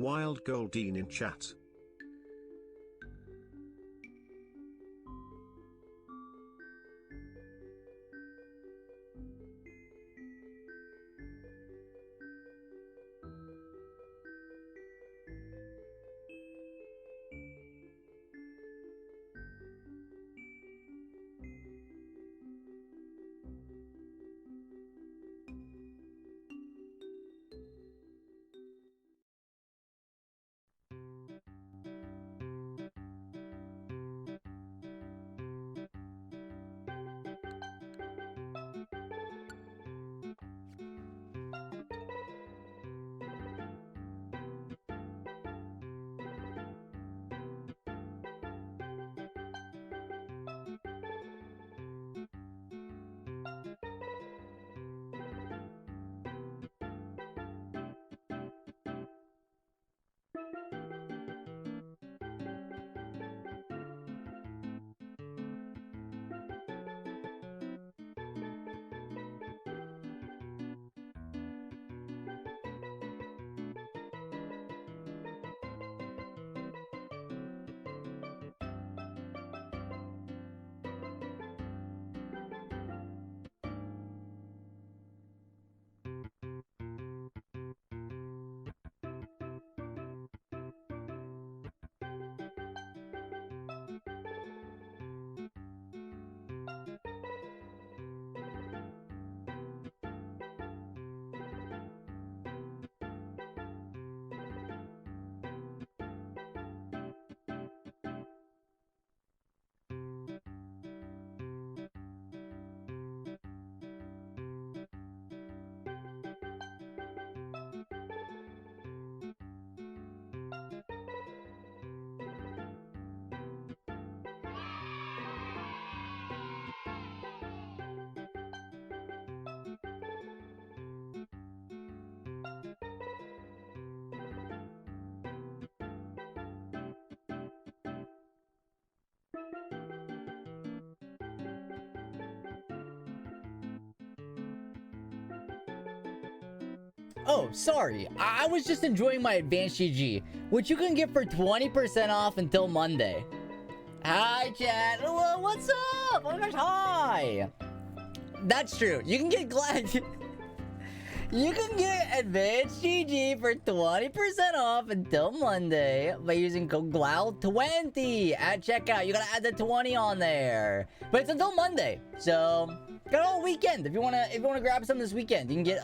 Wild Goldine in chat. Oh, sorry. I was just enjoying my advanced GG, which you can get for 20% off until Monday. Hi, chat. Hello, what's up? Oh my gosh, hi. That's true. You can get you can get advanced GG for 20% off until Monday by using code GLOW20 at checkout. You gotta add the 20 on there. But it's until Monday. So got all weekend. If you wanna grab some this weekend, you can get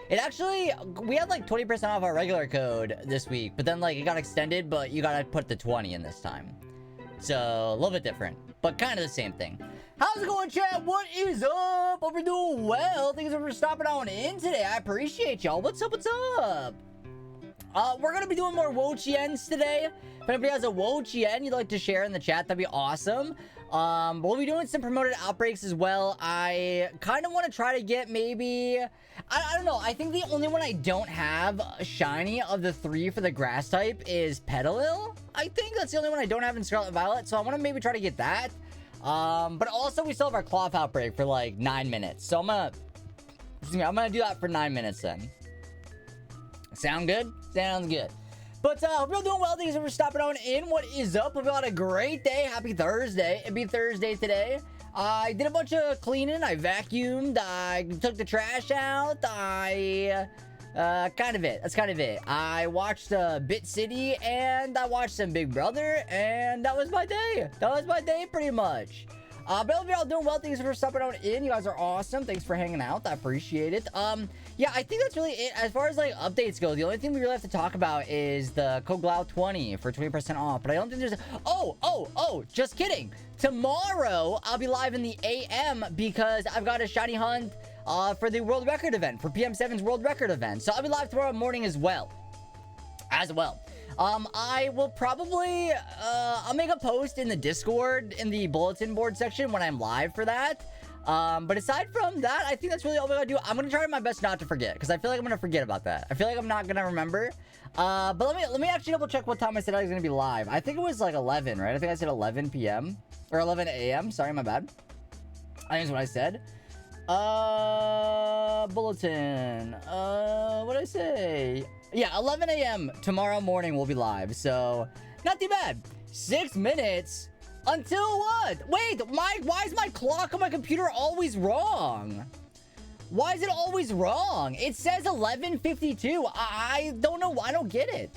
it actually we had like 20% off our regular code this week, but then like it got extended, but you gotta put the 20 in this time. So, a little bit different, but kind of the same thing. How's it going, chat? What is up? Hope you're doing well. Thanks for stopping on in today. I appreciate y'all. What's up? What's up? We're gonna be doing more Wo-Chiens today. If anybody has a Wo-Chien you'd like to share in the chat, that'd be awesome. We'll be doing some promoted outbreaks as well. I kind of want to try to get maybe... I don't know. I think the only one I don't have shiny of the 3 for the grass type is Petalil. I think that's the only one I don't have in Scarlet Violet. So I want to maybe try to get that. But also we still have our cloth outbreak for like 9 minutes. So I'm gonna do that for 9 minutes then. Sound good? Sounds good. But hope you're all doing well. Thanks for stopping on in. What is up? Hope you had a great day. Happy Thursday. It'd be Thursday today. I did a bunch of cleaning. I vacuumed. I took the trash out. Kind of it. That's kind of it. I watched Bit City and I watched some Big Brother, and that was my day. That was my day pretty much. But I hope you're all doing well. Thanks for stopping on in. You guys are awesome. Thanks for hanging out. I appreciate it. Yeah, I think that's really it. As far as like updates go, the only thing we really have to talk about is the code GLOW20 for 20% off. But I don't think there's... Oh, just kidding. Tomorrow, I'll be live in the AM because I've got a shiny hunt for the world record event, for PM7's world record event. So I'll be live tomorrow morning as well. I will probably, I'll make a post in the Discord, in the bulletin board section when I'm live for that. But aside from that, I think that's really all we gotta do. I'm gonna try my best not to forget, because I feel like I'm gonna forget about that. I feel like I'm not gonna remember. But let me actually double check what time I said I was gonna be live. I think it was like 11, right? I think I said 11 p.m. or 11 a.m. Sorry, my bad. I think that's what I said. Bulletin. What did I say? Yeah, 11 a.m. tomorrow morning we'll be live, so not too bad. 6 minutes until what? Wait, why is my clock on my computer always wrong? Why is it always wrong? It says 11:52. I don't know. I don't get it.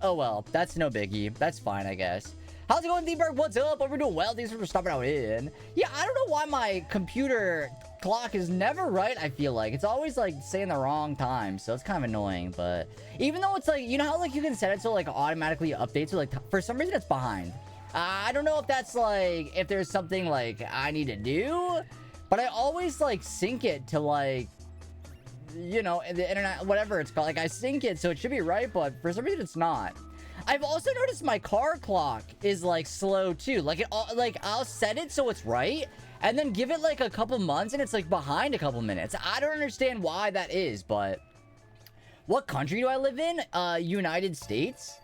Oh well, that's no biggie. That's fine, I guess. How's it going, D-Berg? What's up? Hope we're doing well. Thanks for stopping out in. Yeah, I don't know why my computer clock is never right. I feel like it's always like saying the wrong time, so it's kind of annoying. But even though it's like, you know how like you can set it so like automatically updates, or like for some reason it's behind. I don't know if that's like, if there's something like I need to do, but I always like sync it to like, you know, the internet, whatever it's called. Like I sync it so it should be right, but for some reason it's not. I've also noticed my car clock is like slow too. Like I'll set it so it's right, and then give it like a couple months and it's like behind a couple minutes. I don't understand why that is, but what country do I live in? United States?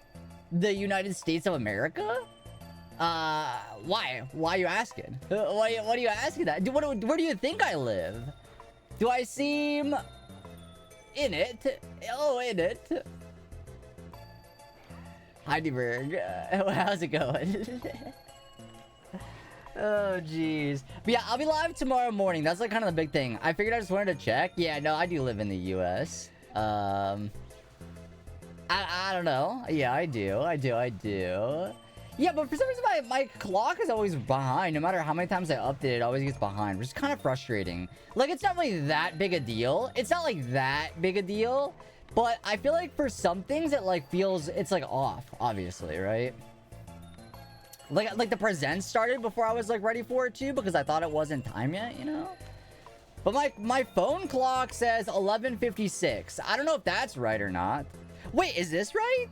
The United States of America? Why? Why are you asking? What are you asking that? Where do you think I live? Do I seem in it? Oh, in it. Heidelberg, how's it going? Oh, jeez. But yeah, I'll be live tomorrow morning. That's like kind of the big thing. I figured I just wanted to check. Yeah, no, I do live in the U.S. I don't know. Yeah, I do. Yeah, but for some reason, my clock is always behind. No matter how many times I update it, it always gets behind, which is kind of frustrating. Like, it's not really that big a deal. But I feel like for some things, it like feels, it's like off, obviously, right? Like the presents started before I was like ready for it too, because I thought it wasn't time yet, you know? But my phone clock says 11:56. I don't know if that's right or not. Wait, is this right?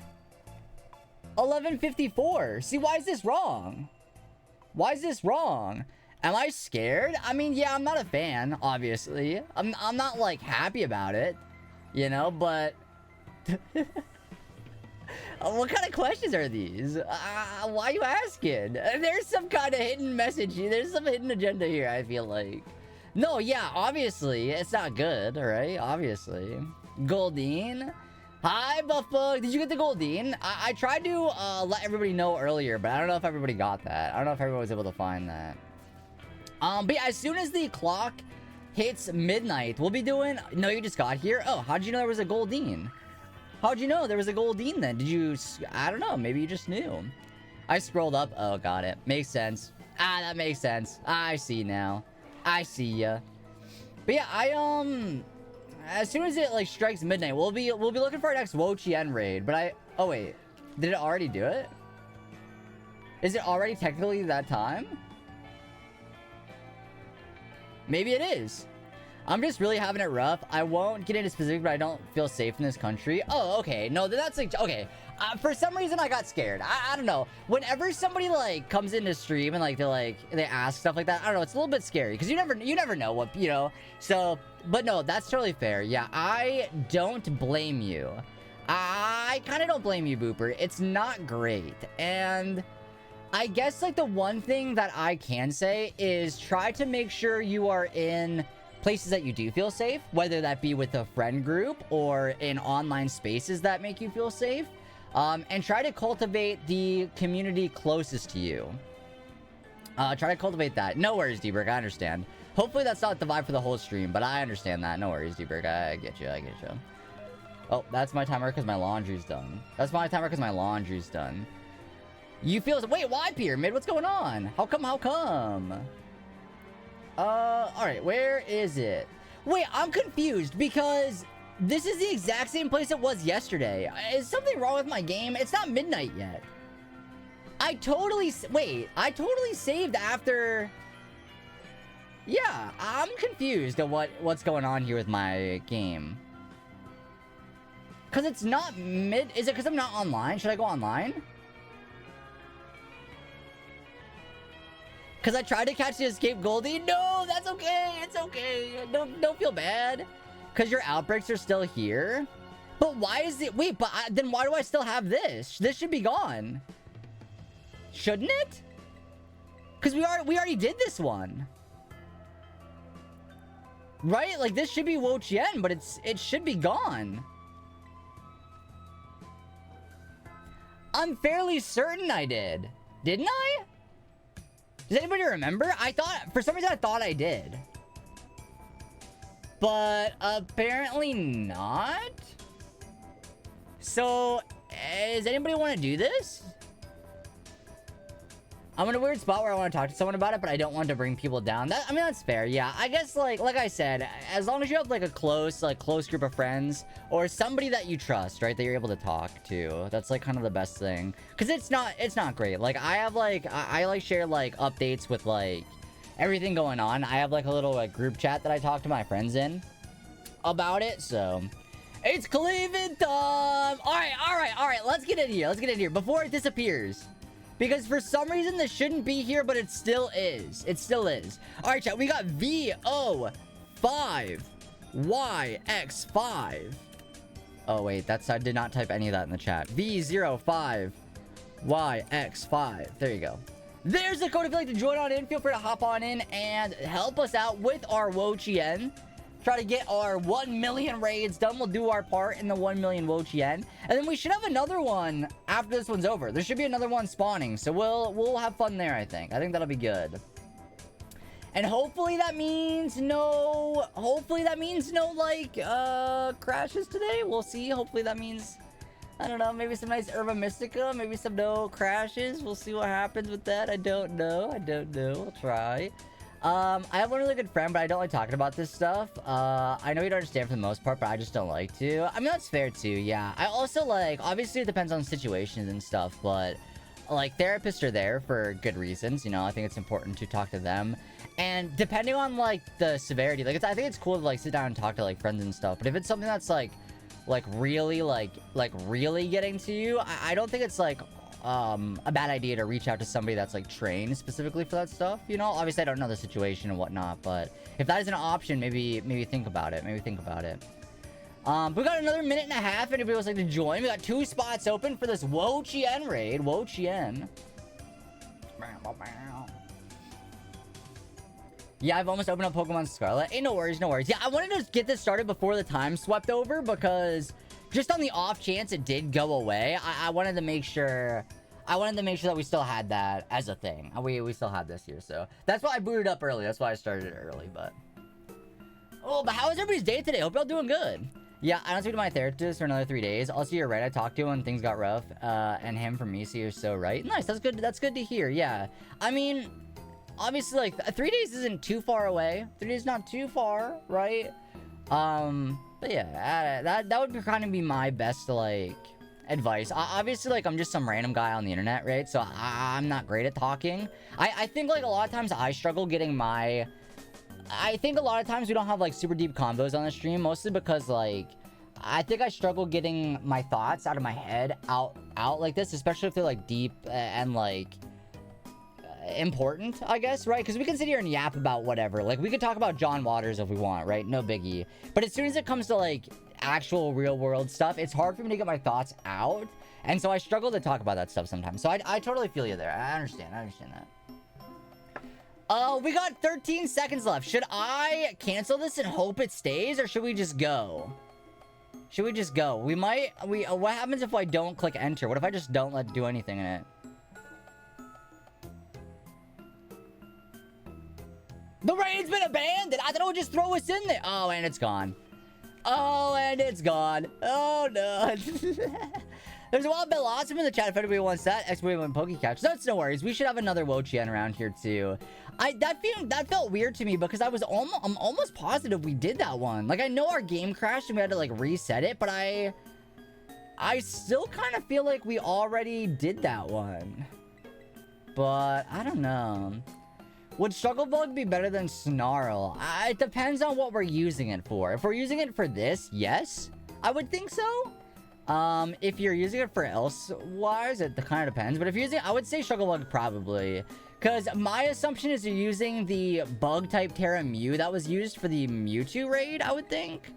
11:54. See, why is this wrong? Why is this wrong? Am I scared? I mean, yeah, I'm not a fan, obviously. I'm not like happy about it. You know, but what kind of questions are these? Why are you asking? There's some kind of hidden message here. There's some hidden agenda here, I feel like. No, yeah, obviously, it's not good, right? Obviously. Goldine. Hi, Buffbug. Did you get the Goldine? I tried to let everybody know earlier, but I don't know if everybody got that. I don't know if everyone was able to find that. But yeah, as soon as the clock hits midnight, we'll be doing... No, you just got here? Oh, how'd you know there was a Goldine? How'd you know there was a Goldine then? Did you... I don't know. Maybe you just knew. I scrolled up. Oh, got it. Makes sense. That makes sense. I see now. I see ya. But yeah, as soon as it, like, strikes midnight, we'll be looking for our next Wo-Chien raid. But oh, wait. Did it already do it? Is it already technically that time? Maybe it is. I'm just really having it rough. I won't get into specifics, but I don't feel safe in this country. Oh, okay. No, that's like, okay. For some reason, I got scared. I don't know. Whenever somebody like comes into stream and like they ask stuff like that, I don't know. It's a little bit scary because you never know what, you know. So, but no, that's totally fair. Yeah, I don't blame you. I kind of don't blame you, Booper. It's not great. And I guess like the one thing that I can say is try to make sure you are in places that you do feel safe, whether that be with a friend group or in online spaces that make you feel safe, and try to cultivate the community closest to you. Try to cultivate that. No worries, D-Berg, I understand. Hopefully that's not the vibe for the whole stream, but I understand that. No worries, D-Berg, I get you. Oh, that's my timer because my laundry's done. That's my timer because my laundry's done. You feel... Wait, why Pyramid? What's going on? How come? Alright, where is it? Wait, I'm confused because this is the exact same place it was yesterday. Is something wrong with my game? It's not midnight yet. I totally saved after... Yeah, I'm confused at what's going on here with my game. Because it's not mid... Is it because I'm not online? Should I go online? Because I tried to catch the escape Goldie. No, that's okay. It's okay. Don't feel bad. Because your outbreaks are still here. But why is it... Wait, but then why do I still have this? This should be gone. Shouldn't it? Because we already did this one. Right? Like, this should be Wo-Chien, but it should be gone. I'm fairly certain I did. Didn't I? Does anybody remember? For some reason I thought I did. But apparently not. So, does anybody want to do this? I'm in a weird spot where I want to talk to someone about it, but I don't want to bring people down. I mean, that's fair. Yeah, I guess like I said, as long as you have like a close group of friends or somebody that you trust, right, that you're able to talk to, that's like kind of the best thing. Because it's not great. Like I have like I like share like updates with like everything going on. I have like a little like group chat that I talk to my friends in about it. So it's cleaving time. All right. Let's get in here before it disappears. Because for some reason this shouldn't be here, but it still is. It still is. All right, chat. We got VO5YX5. Oh wait, I did not type any of that in the chat. V05YX5. There you go. There's the code if you'd like to join on in. Feel free to hop on in and help us out with our Wo-Chien. Try to get our 1 million raids done. We'll do our part in the 1 million Wo-Chien. And then we should have another one after this one's over. There should be another one spawning. So we'll have fun there, I think. I think that'll be good. And hopefully that means no like crashes today. We'll see. Hopefully that means, I don't know, maybe some nice Herba Mystica, maybe some no crashes. We'll see what happens with that. I don't know. We'll try. I have one really good friend, but I don't like talking about this stuff. I know you don't understand for the most part, but I just don't like to. I mean, that's fair too, yeah. I also like, obviously it depends on situations and stuff, but like therapists are there for good reasons, you know. I think it's important to talk to them. And depending on like the severity, like I think it's cool to like sit down and talk to like friends and stuff, but if it's something that's like really really getting to you, I don't think it's like a bad idea to reach out to somebody that's like trained specifically for that stuff, you know. Obviously I don't know the situation and whatnot, but if that is an option, maybe think about it. We got another minute and a half. Anybody else like to join? We got 2 spots open for this Wo-Chien raid. Wo-Chien. Yeah, I've almost opened up Pokemon Scarlet. Hey, no worries. Yeah, I wanted to get this started before the time swept over because just on the off chance it did go away, I wanted to make sure that we still had that as a thing. We still had this here, so that's why I booted up early. That's why I started it early, but how was everybody's day today? Hope y'all doing good. Yeah, I don't speak to my therapist for another 3 days. Also, you're right. I talked to him when things got rough, and him from me, so you're so right. Nice. That's good. That's good to hear. Yeah. I mean, obviously, like 3 days isn't too far away. 3 days not too far, right? But yeah, that would kind of be my best, like, advice. Obviously, like, I'm just some random guy on the internet, right? So I'm not great at talking. I think, like, a lot of times I struggle getting my... I think a lot of times we don't have, like, super deep combos on the stream, mostly because, like, I think I struggle getting my thoughts out of my head out like this, especially if they're, like, deep and, like, important, I guess, right? Because we can sit here and yap about whatever. Like, we could talk about John Waters if we want, right? No biggie. But as soon as it comes to, like, actual real-world stuff, it's hard for me to get my thoughts out. And so I struggle to talk about that stuff sometimes. So I totally feel you there. I understand that. We got 13 seconds left. Should I cancel this and hope it stays, or should we just go? Should we just go? What happens if I don't click enter? What if I just don't do anything in it? The raid's been abandoned! I thought it would just throw us in there! Oh, and it's gone. Oh, and it's gone. Oh, no. There's a wild Bill Awesome in the chat if anybody wants that. Exclamation Pokecatch. That's no worries. We should have another Wo-Chien around here, too. That felt weird to me because I'm almost positive we did that one. Like, I know our game crashed and we had to, like, reset it, but I still kind of feel like we already did that one. But, I don't know. Would Struggle Bug be better than Snarl? It depends on what we're using it for. If we're using it for this, yes, I would think so. If you're using it for elsewise, it kind of depends. But if you're using, I would say Struggle Bug probably. Because my assumption is you're using the bug-type Terra Mew that was used for the Mewtwo raid, I would think.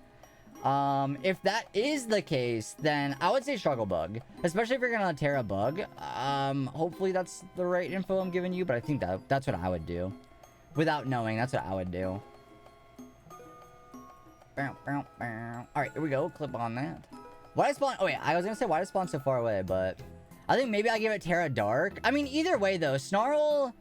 If that is the case, then I would say Struggle Bug. Especially if you're gonna Terra Bug. Hopefully that's the right info I'm giving you, but I think that's what I would do. Without knowing, that's what I would do. Alright, here we go. Clip on that. Why did I spawn? Oh, wait. I was gonna say, why did I spawn so far away? But I think maybe I give it Terra Dark. I mean, either way, though. Struggle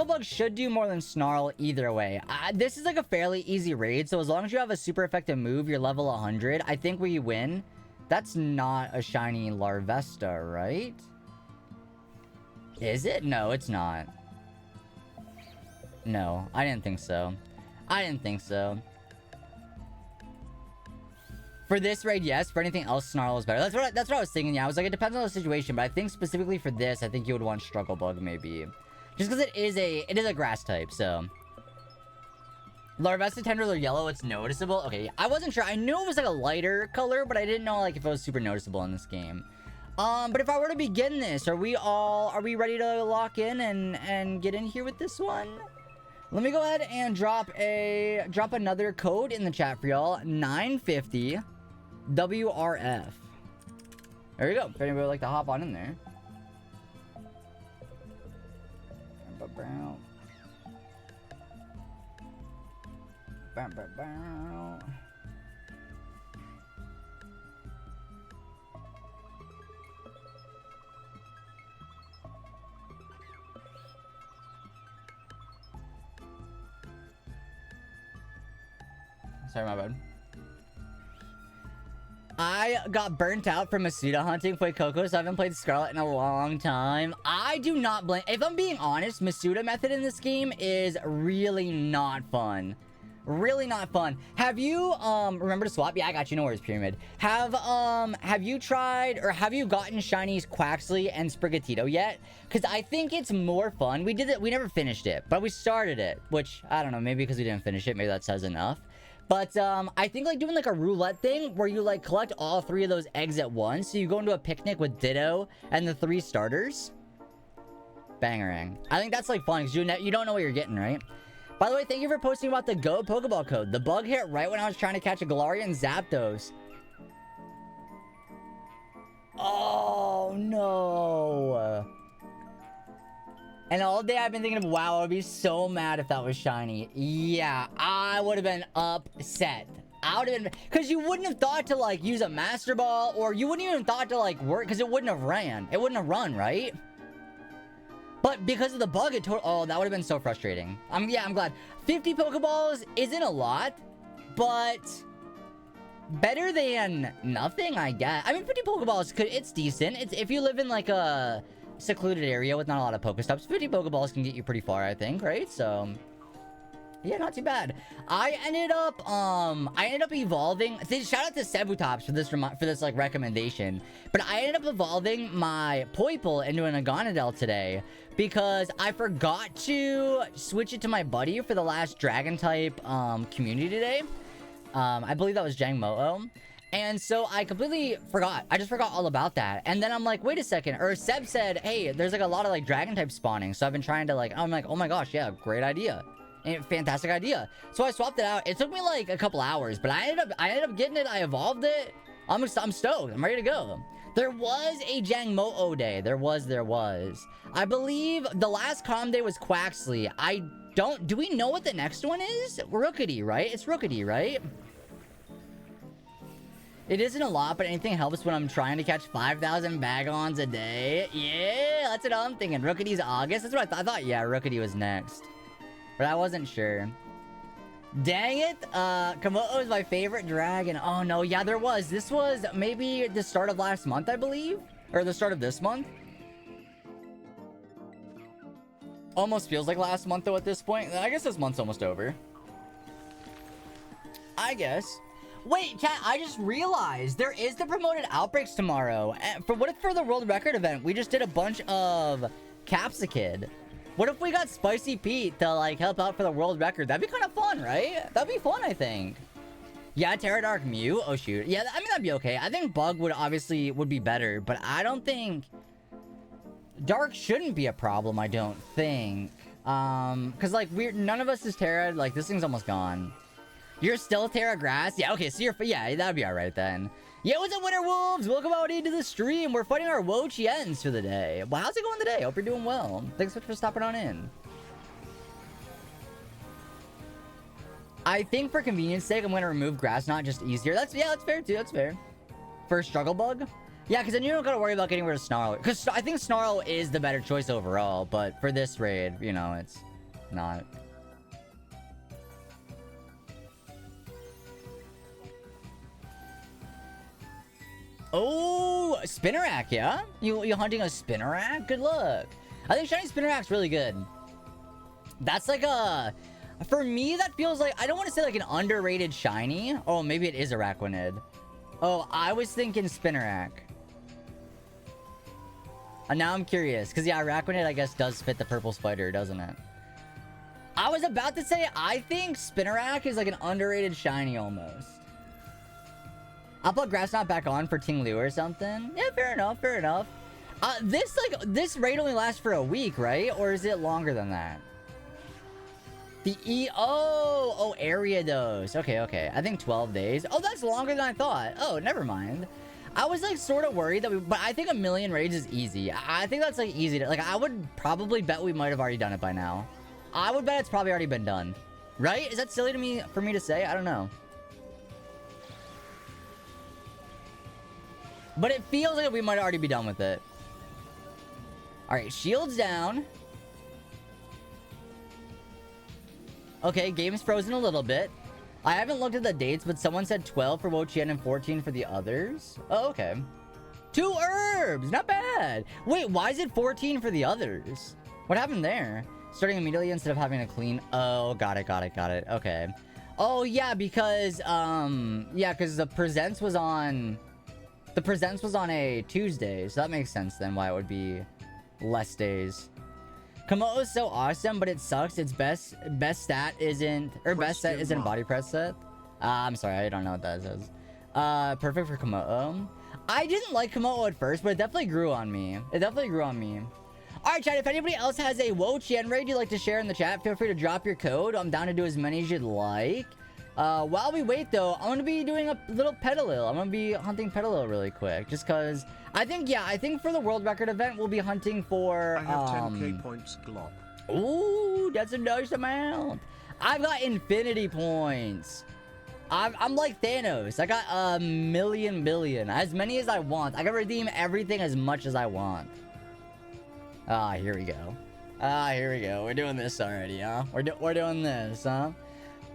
Bug should do more than Snarl either way. This is like a fairly easy raid. So as long as you have a super effective move, you're level 100. I think we win. That's not a shiny Larvesta, right? Is it? No, it's not. No, I didn't think so. For this raid, yes. For anything else, Snarl is better. That's what I was thinking. Yeah, I was like, it depends on the situation, but I think specifically for this, I think you would want Struggle Bug maybe, just because it is a grass type. So Larvesta Tendrils are yellow. It's noticeable. Okay, I wasn't sure. I knew it was like a lighter color, but I didn't know like if it was super noticeable in this game. But if I were to begin this, are we ready to lock in and get in here with this one? Let me go ahead and drop another code in the chat for y'all. 950 WRF. There you go. If anybody would like to hop on in there. Sorry, my bad. I got burnt out from Masuda hunting for Coco, so I haven't played Scarlet in a long time. I do not blame... If I'm being honest, Masuda method in this game is really not fun. Really not fun. Have you, remember to swap? Yeah, I got you. No worries, Pyramid. Have you tried, or have you gotten Shinies Quaxley and Sprigatito yet? Because I think it's more fun. We did it, we never finished it, but we started it, which, I don't know, maybe because we didn't finish it, maybe that says enough. But, I think, like, doing, like, a roulette thing where you, like, collect all 3 of those eggs at once. So you go into a picnic with Ditto and the 3 starters. Bangarang. I think that's, like, fun because you don't know what you're getting, right? By the way, thank you for posting about the Go Pokeball code. The bug hit right when I was trying to catch a Galarian Zapdos. Oh, no. And all day I've been thinking of, wow, I would be so mad if that was shiny. Yeah, I would have been upset. I would have been... Because you wouldn't have thought to, like, use a Master Ball, or you wouldn't even thought to, like, work, because it wouldn't have ran. It wouldn't have run, right? But because of the bug, it oh, that would have been so frustrating. Yeah, I'm glad. 50 Pokeballs isn't a lot, but better than nothing, I guess. I mean, 50 Pokeballs, it's decent. It's if you live in, like, a secluded area with not a lot of Pokestops, 50 Pokeballs can get you pretty far, I think, right? So, Yeah, not too bad. I ended up evolving. Shout out to Sebutops for this like recommendation. But I ended up evolving my Poipole into an Agonadel today because I forgot to switch it to my buddy for the last Dragon type community today. I believe that was Jangmo-O. And so I completely forgot. I just forgot all about that. And then I'm like, wait a second. Or Seb said, hey, there's like a lot of like Dragon type spawning. So I've been trying to like, I'm like, oh my gosh, yeah, great idea. And fantastic idea. So I swapped it out. It took me like a couple hours, but I ended up getting it. I evolved it. I'm stoked. I'm ready to go. There was a Jangmo-O day. There was. I believe the last calm day was Quaxley. Do we know what the next one is? Rookity, right? It's Rookity, right? It isn't a lot, but anything helps when I'm trying to catch 5,000 Bagons a day. Yeah, that's what I'm thinking. Rookity's August. That's what I thought. I thought, yeah, Rookity was next. But I wasn't sure. Dang it. Komodo is my favorite dragon. Oh, no. Yeah, there was. This was maybe the start of last month, I believe. Or the start of this month. Almost feels like last month, though, at this point. I guess this month's almost over. I guess. Wait, chat, I just realized there is the promoted outbreaks tomorrow. What if for the world record event, we just did a bunch of Capsicid? What if we got Spicy Pete to, like, help out for the world record? That'd be kind of fun, right? That'd be fun, I think. Yeah, Terra Dark Mew? Oh, shoot. Yeah, I mean, that'd be okay. I think Bug would be better, but I don't think... Dark shouldn't be a problem, I don't think. Because, like, none of us is Terra. Like, this thing's almost gone. You're still Terra Grass? Yeah, okay, so yeah, that'd be alright then. Yeah, what's up, Winter Wolves? Welcome out into the stream. We're fighting our Wo-Chiens for the day. Well, how's it going today? Hope you're doing well. Thanks so much for stopping on in. I think for convenience sake, I'm gonna remove Grass Knot just easier. That's fair too, that's fair. For Struggle Bug? Yeah, because then you don't gotta worry about getting rid of Snarl. Because I think Snarl is the better choice overall, but for this raid, you know, it's not. Oh, Spinnerack, yeah? You hunting a Spinnerack? Good luck. I think Shiny Spinnerack's really good. That's like a... For me, that feels like... I don't want to say like an underrated Shiny. Oh, maybe it is Araquanid. Oh, I was thinking Spinnerack. And now I'm curious. Because, yeah, Araquanid, I guess, does fit the purple spider, doesn't it? I was about to say, I think Spinnerack is like an underrated Shiny almost. I'll put Grass Knot back on for Ting Lu or something. Yeah, fair enough, fair enough. This raid only lasts for a week, right? Or is it longer than that? Oh, area dose. Okay. I think 12 days. Oh, that's longer than I thought. Oh, never mind. I was like sort of worried that but I think a million raids is easy. I think that's like easy to, like, I would probably bet we might have already done it by now. I would bet it's probably already been done. Right? Is that silly for me to say? I don't know. But it feels like we might already be done with it. Alright, shields down. Okay, game's frozen a little bit. I haven't looked at the dates, but someone said 12 for Wo-Chien and 14 for the others. Oh, okay. 2 herbs! Not bad! Wait, why is it 14 for the others? What happened there? Starting immediately instead of having a clean... Oh, got it. Okay. Oh, yeah, because, because the Presents was on... The Presents was on a Tuesday, so that makes sense then why it would be less days. Komodo is so awesome, but it sucks. Its best stat isn't... Or best set isn't a body press set. I'm sorry, I don't know what that says. Perfect for Komodo. I didn't like Komodo at first, but it definitely grew on me. Alright, chat, if anybody else has a Wo-Chien raid you'd like to share in the chat, feel free to drop your code. I'm down to do as many as you'd like. While we wait, though, I'm gonna be doing a little Petalil. I'm gonna be hunting Petalil really quick, just because I think for the world record event, we'll be hunting for, I have 10k points, Glop. Ooh, that's a nice amount. I've got infinity points. I'm like Thanos. I got a million billion. As many as I want. I can redeem everything as much as I want. Ah, here we go. We're doing this already, huh? We're doing this, huh?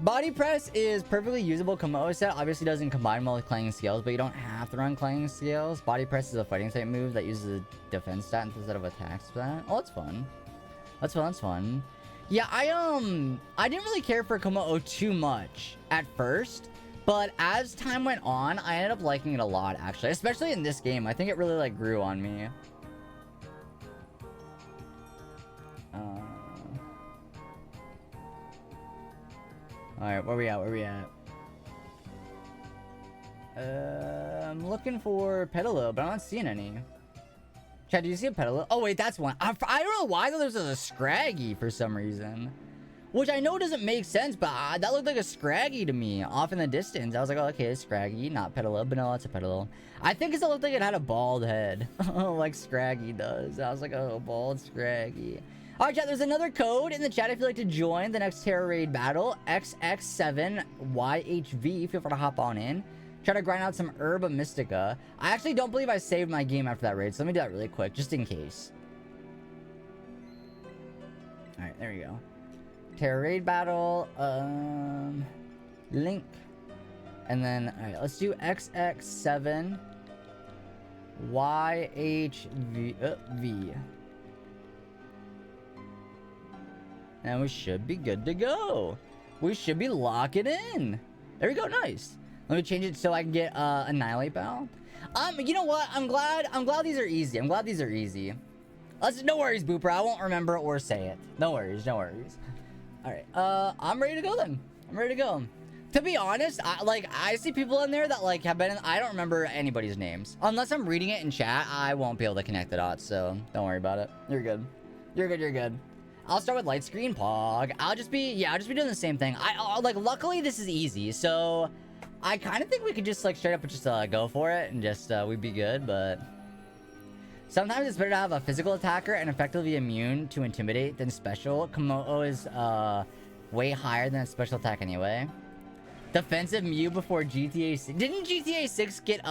Body press is perfectly usable. Komodo set obviously doesn't combine well with clanging scales, but you don't have to run clanging scales. Body press is a fighting type move that uses a defense stat instead of attack stat. Oh, that's fun. That's fun. Yeah, I didn't really care for Komodo too much at first, but as time went on, I ended up liking it a lot, actually. Especially in this game. I think it really, like, grew on me. Alright, where we at? Where we at? I'm looking for Pedalo, but I'm not seeing any. Chad, do you see a Pedalo? Oh, wait, that's one. I don't know why there was a Scraggy for some reason. Which I know doesn't make sense, but that looked like a Scraggy to me off in the distance. I was like, oh, okay, it's Scraggy, not Pedalo, but no, it's a Pedalo. I think it looked like it had a bald head, like Scraggy does. I was like, oh, bald Scraggy. All right, chat, there's another code in the chat if you'd like to join the next Terror Raid battle. XX7YHV. Feel free to hop on in. Try to grind out some Herba Mystica. I actually don't believe I saved my game after that raid, so let me do that really quick, just in case. All right, there we go. Terror Raid battle. Link. And then, all right, let's do XX7YHV. And we should be good to go. We should be locking in. There we go, nice. Let me change it so I can get Annihilate Bow. You know what? I'm glad these are easy. I'm glad these are easy. No worries, Booper. I won't remember or say it. No worries, no worries. Alright, I'm ready to go then. I'm ready to go. To be honest, I see people in there that like have been in, I don't remember anybody's names. Unless I'm reading it in chat, I won't be able to connect the dots, so don't worry about it. You're good. You're good, you're good. I'll start with light screen pog. I'll just be doing the same thing. Like, luckily this is easy, so I kind of think we could just like straight up just go for it and just we'd be good, but sometimes it's better to have a physical attacker and effectively immune to intimidate than special. Komodo is way higher than a special attack anyway. Defensive Mew before GTA 6. Didn't GTA 6 get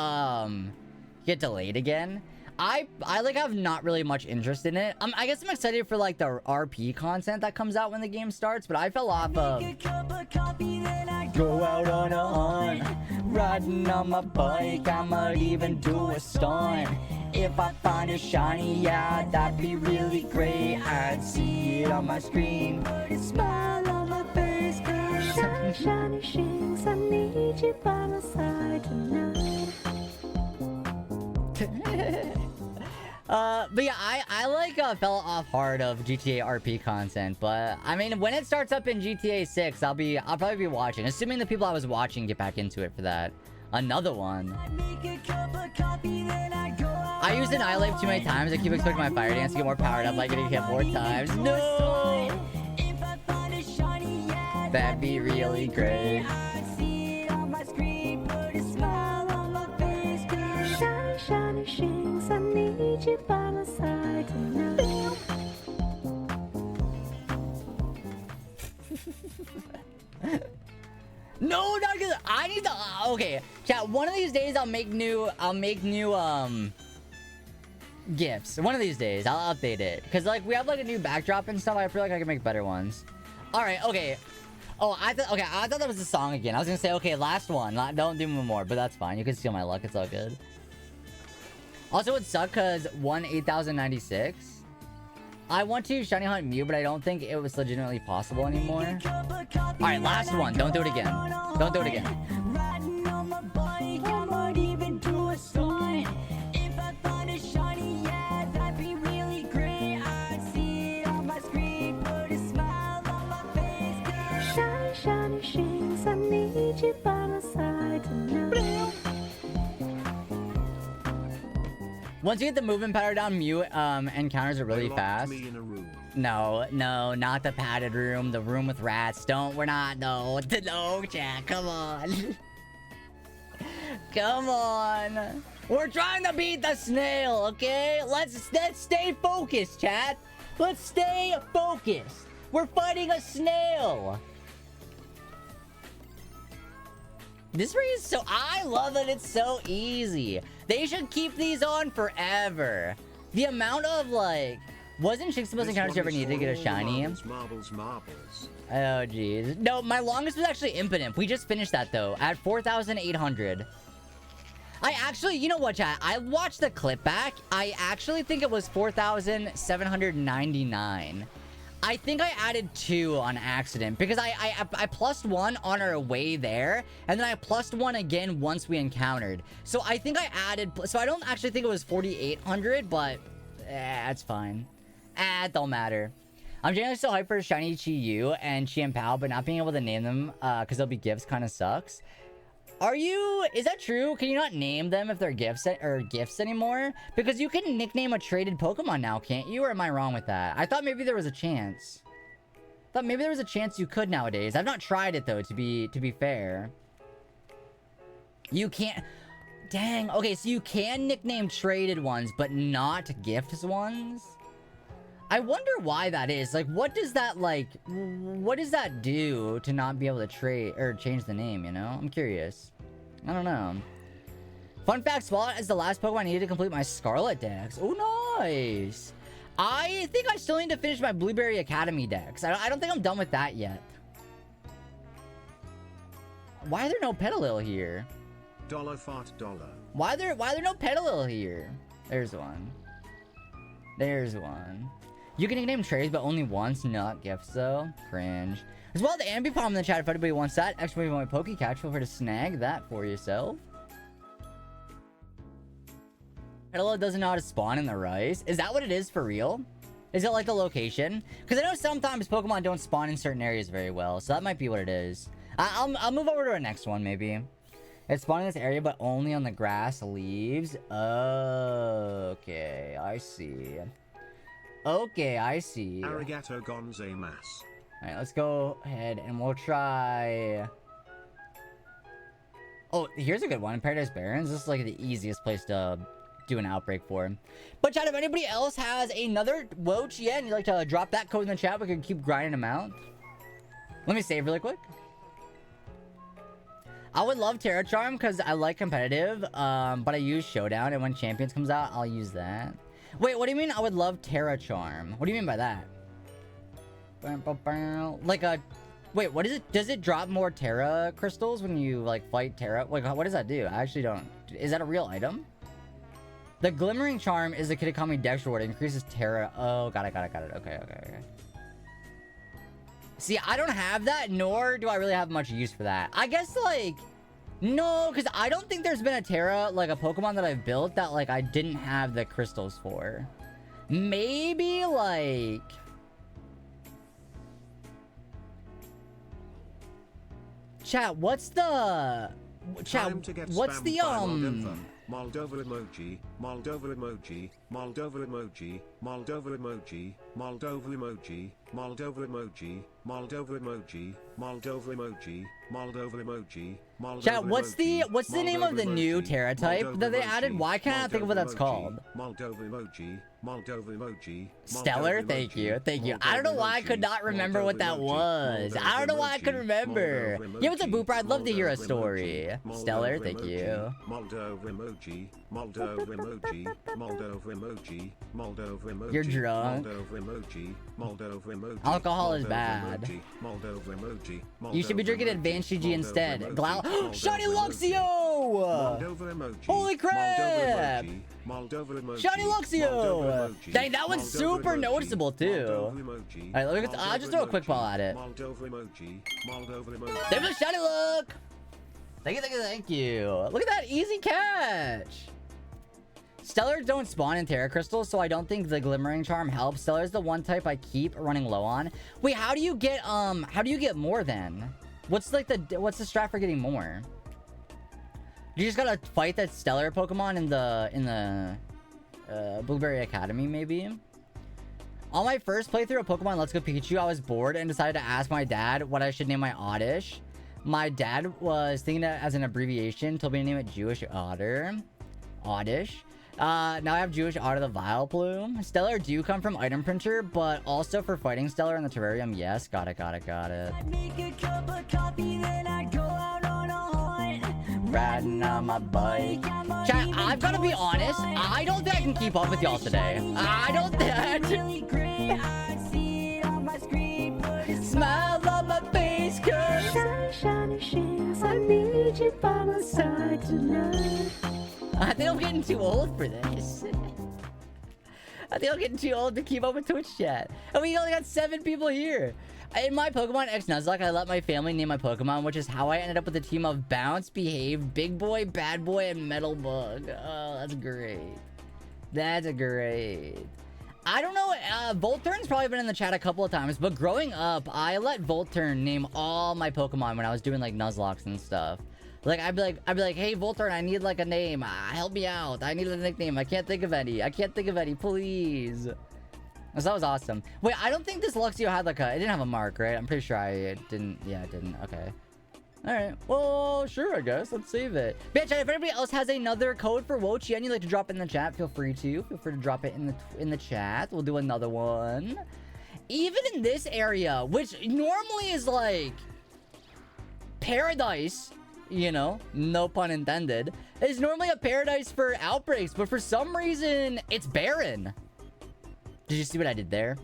delayed again? I like have not really much interest in it. I guess I'm excited for like the RP content that comes out when the game starts, but I fell off of go out on a hunt, riding on my bike, I might even do a stunt. If I find a shiny, yeah, that'd be really great. I'd see it on my screen, put a smile on my face, girl. Shiny, shiny shings, I need you by my side tonight. But yeah, I like fell off hard of GTA RP content, but I mean when it starts up in GTA 6, I'll probably be watching, assuming the people I was watching get back into it for that. Another one. I used Annihilate too many times. I keep expecting my fire dance to get more powered up, like getting hit more times. No! That'd be really great. Shiny shings, I need you by my side tonight. No, not good. I need to. Okay, chat. One of these days, I'll make new gifts. One of these days, I'll update it because like we have like a new backdrop and stuff. I feel like I can make better ones. All right. Okay. Oh, I thought that was the song again. I was gonna say okay, last one. Don't do more, but that's fine. You can steal my luck. It's all good. Also, it would suck because 8096. I want to shiny hunt Mew, but I don't think it was legitimately possible anymore. Alright, last one. Don't do it again. Don't do it again. Shiny shings, I need you by my side tonight. Once you get the movement pattern down, Mew encounters are really fast. No, not the padded room. The room with rats. No, chat. Come on. Come on. We're trying to beat the snail, okay? Let's stay focused, chat. Let's stay focused. We're fighting a snail. This raid is so... I love that it's so easy. They should keep these on forever. The amount of, like... Wasn't Shinx the most encounters you ever needed to get a shiny? Marbles. Oh, jeez. No, my longest was actually Impotent. We just finished that, though, at 4,800. I actually... You know what, chat? I watched the clip back. I actually think it was 4,799. I think I added 2 on accident because I plussed 1 on our way there, and then I plussed 1 again once we encountered. So I think I added, so I don't actually think it was 4,800, but that's fine. It don't matter. I'm generally so hyped for Shiny Chi-Yu and Chien-Pao, but not being able to name them because they'll be gifts kind of sucks. Are you... Is that true? Can you not name them if they're gifts or gifts anymore? Because you can nickname a traded Pokemon now, can't you? Or am I wrong with that? I thought maybe there was a chance. I thought maybe there was a chance you could nowadays. I've not tried it though, to be fair. You can't... Dang. Okay, so you can nickname traded ones, but not gifts ones? I wonder why that is. Like, what does that, like... What does that do to not be able to trade... Or change the name, you know? I'm curious. I don't know. Fun fact, Swallow is the last Pokemon I needed to complete my Scarlet Dex. Oh, nice! I think I still need to finish my Blueberry Academy Dex. I don't think I'm done with that yet. Why are there no Petalil here? $fart. Why are there no Petalil here? There's one. There's one. You can nickname trades, but only once, not gifts though. Cringe. As well, the Ambipom in the chat if anybody wants that. Exclamation point Pokecatch, feel free to snag that for yourself. Petalil doesn't know how to spawn in the rice. Is that what it is for real? Is it like the location? Because I know sometimes Pokemon don't spawn in certain areas very well, so that might be what it is. I'll move over to our next one maybe. It's spawning in this area, but only on the grass leaves. Okay, I see. Okay, I see. Arigato gozaimasu. Alright, let's go ahead and we'll try... Oh, here's a good one. Paradise Barrens. This is like the easiest place to do an outbreak for. But chat, if anybody else has another Wo-Chien, you'd like to drop that code in the chat, we can keep grinding them out. Let me save really quick. I would love Terra Charm because I like competitive, but I use Showdown, and when Champions comes out, I'll use that. Wait, what do you mean I would love Terra Charm? What do you mean by that? Like a... Wait, what is it? Does it drop more Terra crystals when you, like, fight Terra? Like, what does that do? I actually don't... Is that a real item? The Glimmering Charm is the Kitakami Dex reward. It increases Terra... Oh, got it. Okay. See, I don't have that, nor do I really have much use for that. I guess, like... No, because I don't think there's been a Terra, like a Pokemon that I've built that, like, I didn't have the crystals for. Maybe, like... Chat, what's the... Chat, what's the, Moldova emoji, Moldova emoji, Moldova emoji, Moldova emoji, Moldova emoji, Moldova emoji, Moldova emoji, Moldova emoji, Moldova emoji, Moldova. Chat, what's the name of the new Terra type that they added? Why can't I think of what that's called? Moldova emoji, Moldova emoji. Stellar, thank you. I don't know why I could not remember what that was. I don't know why I could remember. Yeah, what's a Booper? I'd love to hear a story. Stellar, thank you. Moldova emoji, Moldova emoji, Moldova emoji, Moldova emoji. You're drunk. Moldova emoji, Moldova emoji. Alcohol is bad. Moldova emoji. You should be drinking Advanced GG instead. Shiny Luxio! Holy crap! Shiny Luxio! Dang, that one's super noticeable too. Alright, I'll just throw a quick ball at it. There's a shiny look! Thank you. Look at that easy catch! Stellars don't spawn in Terra Crystals, so I don't think the Glimmering Charm helps. Stellar's the one type I keep running low on. Wait, how do you get more then? What's the strat for getting more? You just gotta fight that Stellar Pokemon in the Blueberry Academy, maybe? On my first playthrough of Pokemon Let's Go Pikachu, I was bored and decided to ask my dad what I should name my Oddish. My dad was thinking that as an abbreviation, told me to name it Jewish Otter. Oddish. Now I have Jewish Otter the Vileplume. Stellar do come from Item Printer, but also for fighting Stellar in the terrarium. Yes, got it. I'd make a cup of coffee, then I'd go out on a hunt. Riding on my bike. Chat, I've got to be honest. I don't think I can keep up with y'all today. I don't think. Really great, I see it on my screen. Put a Smile on my face, cause shiny shines. I need you by my side tonight. I think I'm getting too old for this. I think I'm getting too old to keep up with Twitch chat. And we only got 7 people here. In my Pokemon X Nuzlocke, I let my family name my Pokemon, which is how I ended up with a team of Bounce, Behave, Big Boy, Bad Boy, and Metal Bug. Oh, that's great. That's great. I don't know, Volturn's probably been in the chat a couple of times, but growing up, I let Volturn name all my Pokemon when I was doing, like, Nuzlocks and stuff. Like, I'd be like, hey, Volturn, I need, like, a name. Help me out. I need a nickname. I can't think of any. Please. So that was awesome. Wait, I don't think this Luxio had, like, it didn't have a mark, right? I'm pretty sure it didn't. Yeah, it didn't. Okay. Alright. Well, sure, I guess. Let's save it. Bitch, if anybody else has another code for Wo-Chien you'd like to drop it in the chat, feel free to. Feel free to drop it in the chat. We'll do another one. Even in this area, which normally is, like, paradise, you know, no pun intended, is normally a paradise for outbreaks, but for some reason, it's barren. Did you see what I did there?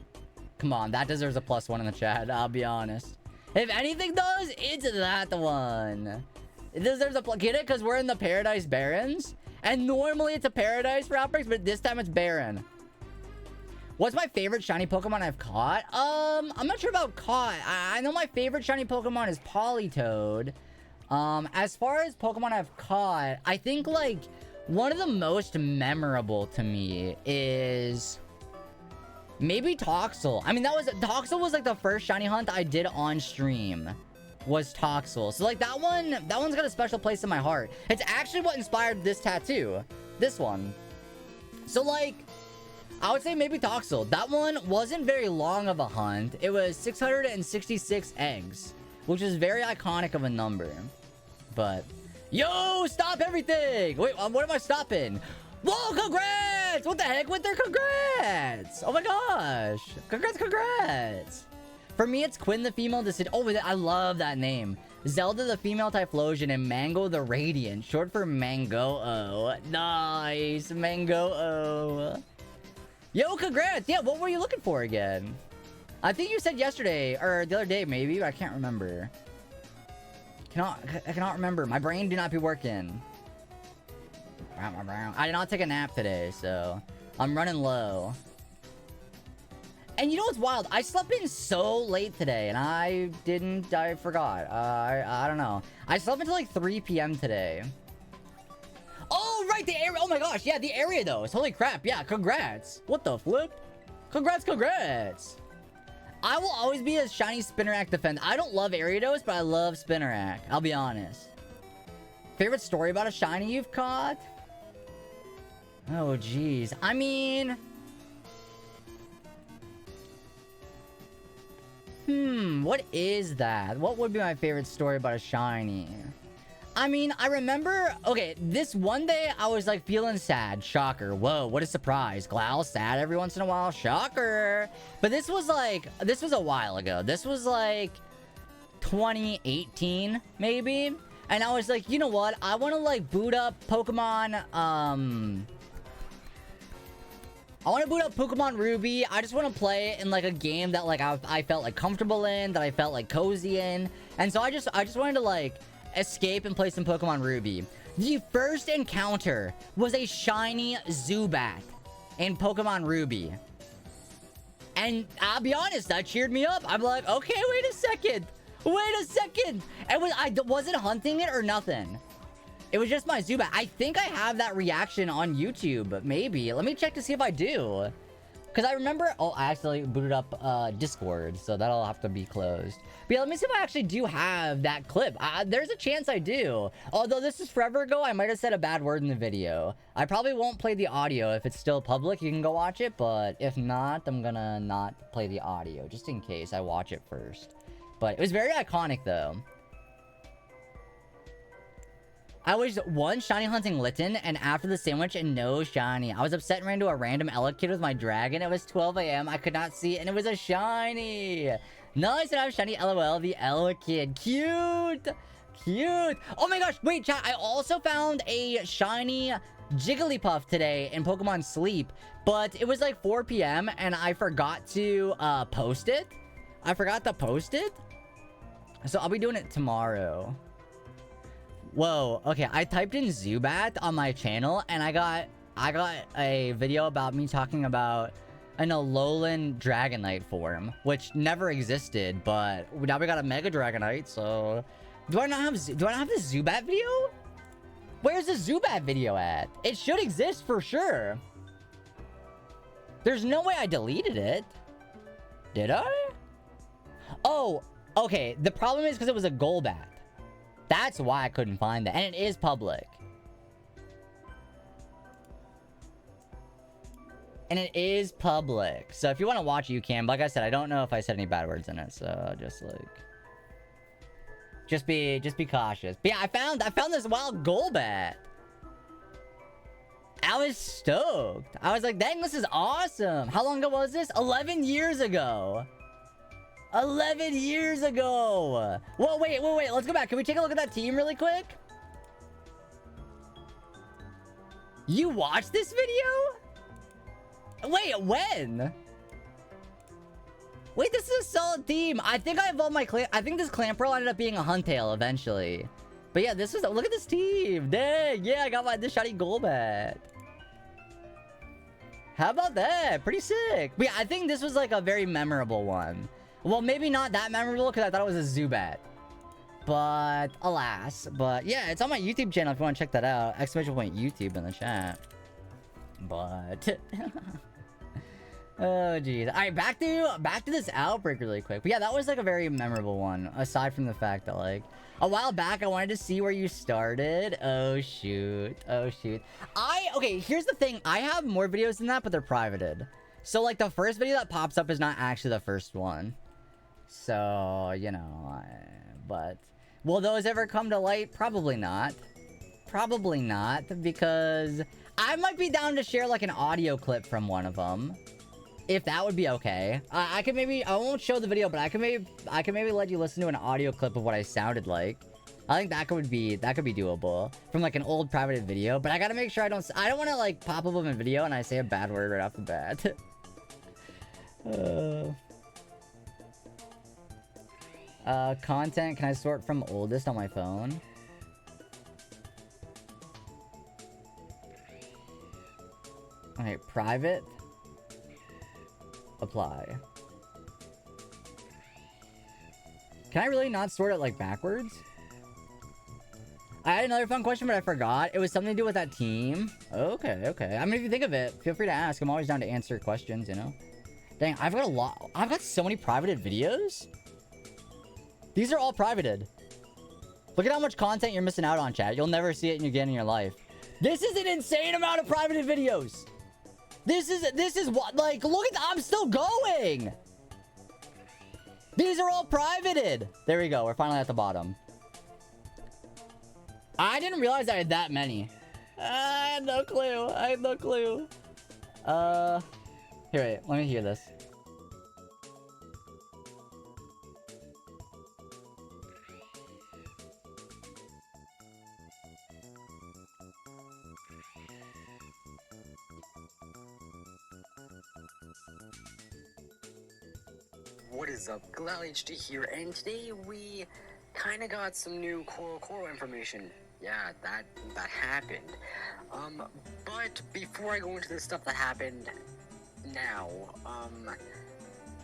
Come on, that deserves a +1 in the chat, I'll be honest. If anything does, it's that one. It deserves a get it? Because we're in the Paradise Barrens. And normally it's a paradise for outbreaks, but this time it's barren. What's my favorite shiny Pokemon I've caught? I'm not sure about caught. I know my favorite shiny Pokemon is Politoed. As far as Pokemon I've caught, I think, like, one of the most memorable to me is maybe Toxel. I mean, Toxel was, like, the first shiny hunt I did on stream. Was Toxel. So, like, that one's got a special place in my heart. It's actually what inspired this tattoo. This one. So, like, I would say maybe Toxel. That one wasn't very long of a hunt. It was 666 eggs, which is very iconic of a number. But, yo, stop everything! Wait, what am I stopping? Whoa, congrats! What the heck, Winter? Congrats! Oh my gosh! Congrats! For me, it's Quinn the female Decid. Oh, I love that name. Zelda the female Typhlosion and Mango the Radiant, short for Mango-O. Nice, Mango-O. Yo, congrats! Yeah, what were you looking for again? I think you said yesterday, or the other day maybe, but I can't remember. I cannot remember. My brain do not be working. I did not take a nap today, so I'm running low. And you know what's wild? I slept in so late today, and I forgot. I don't know. I slept until like 3 p.m. today. Oh, right, the area. Oh my gosh, yeah, the area though. Holy crap, yeah, congrats. What the flip? Congrats. I will always be a shiny Spinarak defender. I don't love Ariados, but I love Spinarak. I'll be honest. Favorite story about a shiny you've caught? Oh, jeez. I mean... what is that? What would be my favorite story about a shiny? I mean, I remember... Okay, this one day, I was, like, feeling sad. Shocker. Whoa, what a surprise. Growl sad every once in a while. Shocker. But this was, like... This was a while ago. This was, like... 2018, maybe? And I was like, you know what? I want to, like, boot up Pokemon, I want to boot up Pokemon Ruby. I just want to play in, like, a game that, like, I felt, like, comfortable in, that I felt, like, cozy in. And so I just wanted to, like, escape and play some Pokemon Ruby. The first encounter was a shiny Zubat in Pokemon Ruby. And I'll be honest, that cheered me up. I'm like, okay, wait a second. I wasn't hunting it or nothing. It was just my Zubat. I think I have that reaction on YouTube. Maybe. Let me check to see if I do. Because I remember... Oh, I actually booted up Discord. So that'll have to be closed. But yeah, let me see if I actually do have that clip. There's a chance I do. Although this is forever ago, I might have said a bad word in the video. I probably won't play the audio. If it's still public, you can go watch it. But if not, I'm gonna not play the audio. Just in case I watch it first. But it was very iconic, though. I was one shiny hunting Litten, and after the sandwich and no shiny. I was upset and ran to a random Elekid with my dragon. It was 12 a.m. I could not see it, and it was a shiny. Nice, and I was shiny LOL, the Elekid. Cute. Oh my gosh, wait, chat. I also found a shiny Jigglypuff today in Pokemon Sleep, but it was like 4 p.m. and I forgot to post it. So I'll be doing it tomorrow. Whoa, okay, I typed in Zubat on my channel, and I got I got a video about me talking about an Alolan Dragonite form, which never existed, but now we got a Mega Dragonite, so... Do I not have this Zubat video? Where's the Zubat video at? It should exist for sure. There's no way I deleted it. Did I? Oh, okay. The problem is because it was a Golbat. That's why I couldn't find that. And it is public. And it is public. So if you want to watch it, you can. But like I said, I don't know if I said any bad words in it. So just like... Just be cautious. But yeah, I found this wild Golbat. I was stoked. I was like, dang, this is awesome. How long ago was this? 11 years ago. 11 years ago. Whoa, wait. Let's go back. Can we take a look at that team really quick? You watched this video? Wait, when? Wait, this is a solid team. I think I evolved my clan. I think this clan pearl ended up being a Huntail eventually. But yeah, this was... Look at this team. Dang. Yeah, I got this shiny Golbat. How about that? Pretty sick. But yeah, I think this was like a very memorable one. Well, maybe not that memorable because I thought it was a Zubat. But alas. But yeah, it's on my YouTube channel if you want to check that out. !YouTube in the chat. But... Oh jeez. All right, back to this Outbreak really quick. But yeah, that was like a very memorable one. Aside from the fact that like a while back I wanted to see where you started. Oh shoot. Okay, here's the thing. I have more videos than that, but they're privated. So like the first video that pops up is not actually the first one. So you know, but will those ever come to light? Probably not. Probably not, because I might be down to share like an audio clip from one of them. If that would be okay. I could maybe... I won't show the video, but I can maybe let you listen to an audio clip of what I sounded like. I think that could be doable. From like an old privated video. But I gotta make sure I don't want to like pop up in a video and I say a bad word right off the bat. Content, can I sort from oldest on my phone? Okay, private. Apply. Can I really not sort it like backwards? I had another fun question, but I forgot. It was something to do with that team. Okay. I mean, if you think of it, feel free to ask. I'm always down to answer questions, you know? Dang, I've got so many privated videos. These are all privated. Look at how much content you're missing out on, chat. You'll never see it again in your life. This is an insane amount of privated videos. This is what, like, look at, I'm still going. These are all privated. There we go. We're finally at the bottom. I didn't realize I had that many. I had no clue. Here, wait. Let me hear this. What is up, Galal HD here, and today we kinda got some new Coral information. Yeah, that happened. But before I go into the stuff that happened now,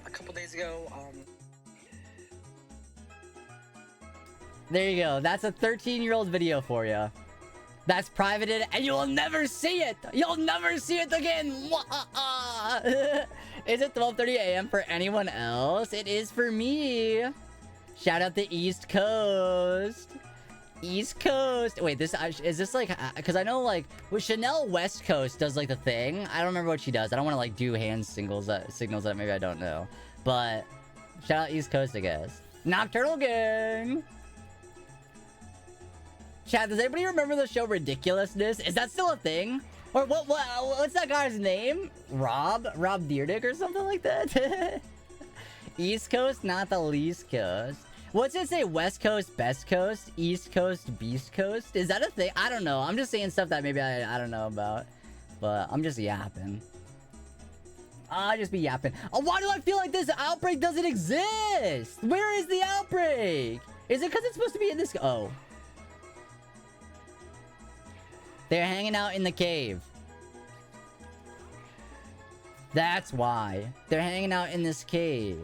a couple days ago, There you go. That's a 13-year-old video for you. That's privated, and you'll never see it. You'll never see it again. Is it 12:30 a.m. for anyone else? It is for me. Shout out the East Coast. East Coast. Wait, is this like... Because I know, like, with Chanel West Coast does, like, the thing. I don't remember what she does. I don't want to, like, do hand signals that maybe I don't know. But, shout out East Coast, I guess. Nocturnal Gang. Chat, does anybody remember the show Ridiculousness? Is that still a thing? Or what's that guy's name? Rob Deerdick or something like that? East Coast, not the least coast. What's it say? West Coast, Best Coast, East Coast, Beast Coast? Is that a thing? I don't know. I'm just saying stuff that maybe I don't know about. But I'm just yapping. I just be yapping. Oh, why do I feel like this Outbreak doesn't exist? Where is the Outbreak? Is it because it's supposed to be in this? Oh. They're hanging out in the cave. That's why. They're hanging out in this cave.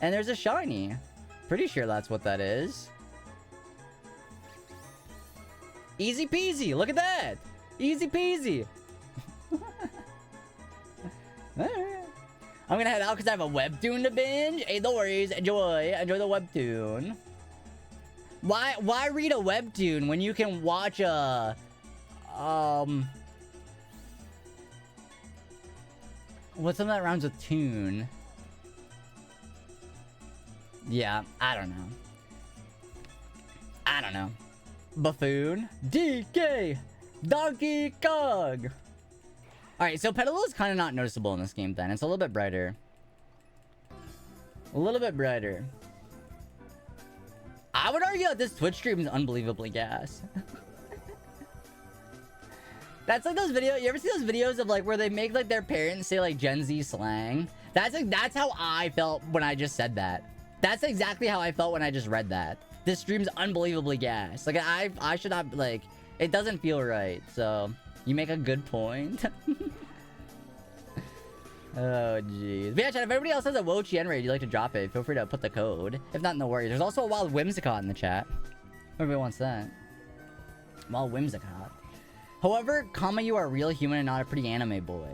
And there's a shiny. Pretty sure that's what that is. Easy peasy. Look at that. Easy peasy. I'm gonna head out because I have a webtoon to binge. Hey, no worries. Enjoy. Enjoy the webtoon. Why read a webtoon when you can watch a... What's something that rhymes with tune? Yeah, I don't know. I don't know. Buffoon. DK. Donkey Kong. Alright, so Petalil is kind of not noticeable in this game then. It's a little bit brighter. A little bit brighter. I would argue that this Twitch stream is unbelievably gas. That's like those videos. You ever see those videos of like where they make like their parents say like Gen Z slang? That's how I felt when I just said that. That's exactly how I felt when I just read that. This stream's unbelievably gas. Like I should not like. It doesn't feel right. So you make a good point. Oh jeez. But yeah, chat, if everybody else has a Wo-Chien raid, you'd like to drop it, feel free to put the code. If not, no worries. There's also a Wild Whimsicott in the chat. Everybody wants that. Wild Whimsicott. However, comma, you are a real human and not a pretty anime boy.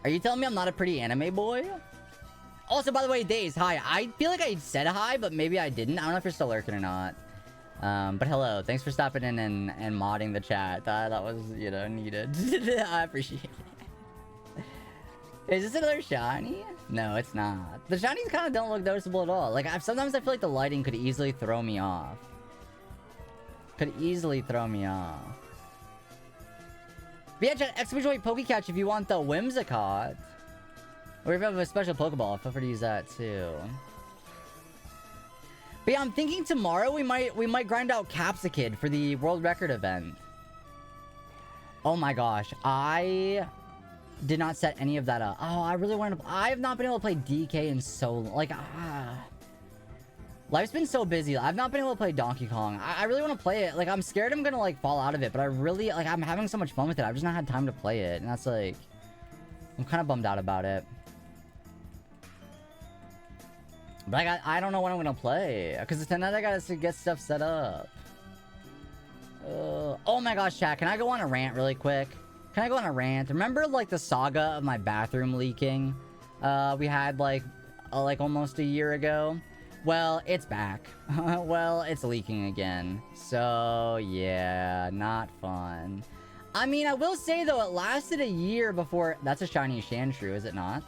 Are you telling me I'm not a pretty anime boy? Also, by the way, Days, hi. I feel like I said hi, but maybe I didn't. I don't know if you're still lurking or not. But hello. Thanks for stopping in and modding the chat. That was, you know, needed. I appreciate it. Is this another shiny? No, it's not. The shinies kind of don't look noticeable at all. Like, sometimes I feel like the lighting could easily throw me off. Could easily throw me off. But yeah, chat, exclamation point Pokecatch if you want the Whimsicott. Or if you have a special Pokeball, feel free to use that too. But yeah, I'm thinking tomorrow we might grind out Capsicid for the world record event. Oh my gosh, I did not set any of that up. Oh, I really wanted to. I have not been able to play DK in so long. Like, life's been so busy. I've not been able to play Donkey Kong. I really want to play it. Like, I'm scared I'm gonna like fall out of it, but I really like. I'm having so much fun with it. I've just not had time to play it, and that's like, I'm kind of bummed out about it. But I don't know when I'm gonna play, because tonight I gotta get stuff set up. Oh my gosh, chat, can I go on a rant really quick? Can I go on a rant? Remember like the saga of my bathroom leaking? We had like almost a year ago. Well, it's back. Well, it's leaking again. So yeah, not fun. I mean, I will say though, it lasted a year before. That's a shiny Sandshrew, is it not?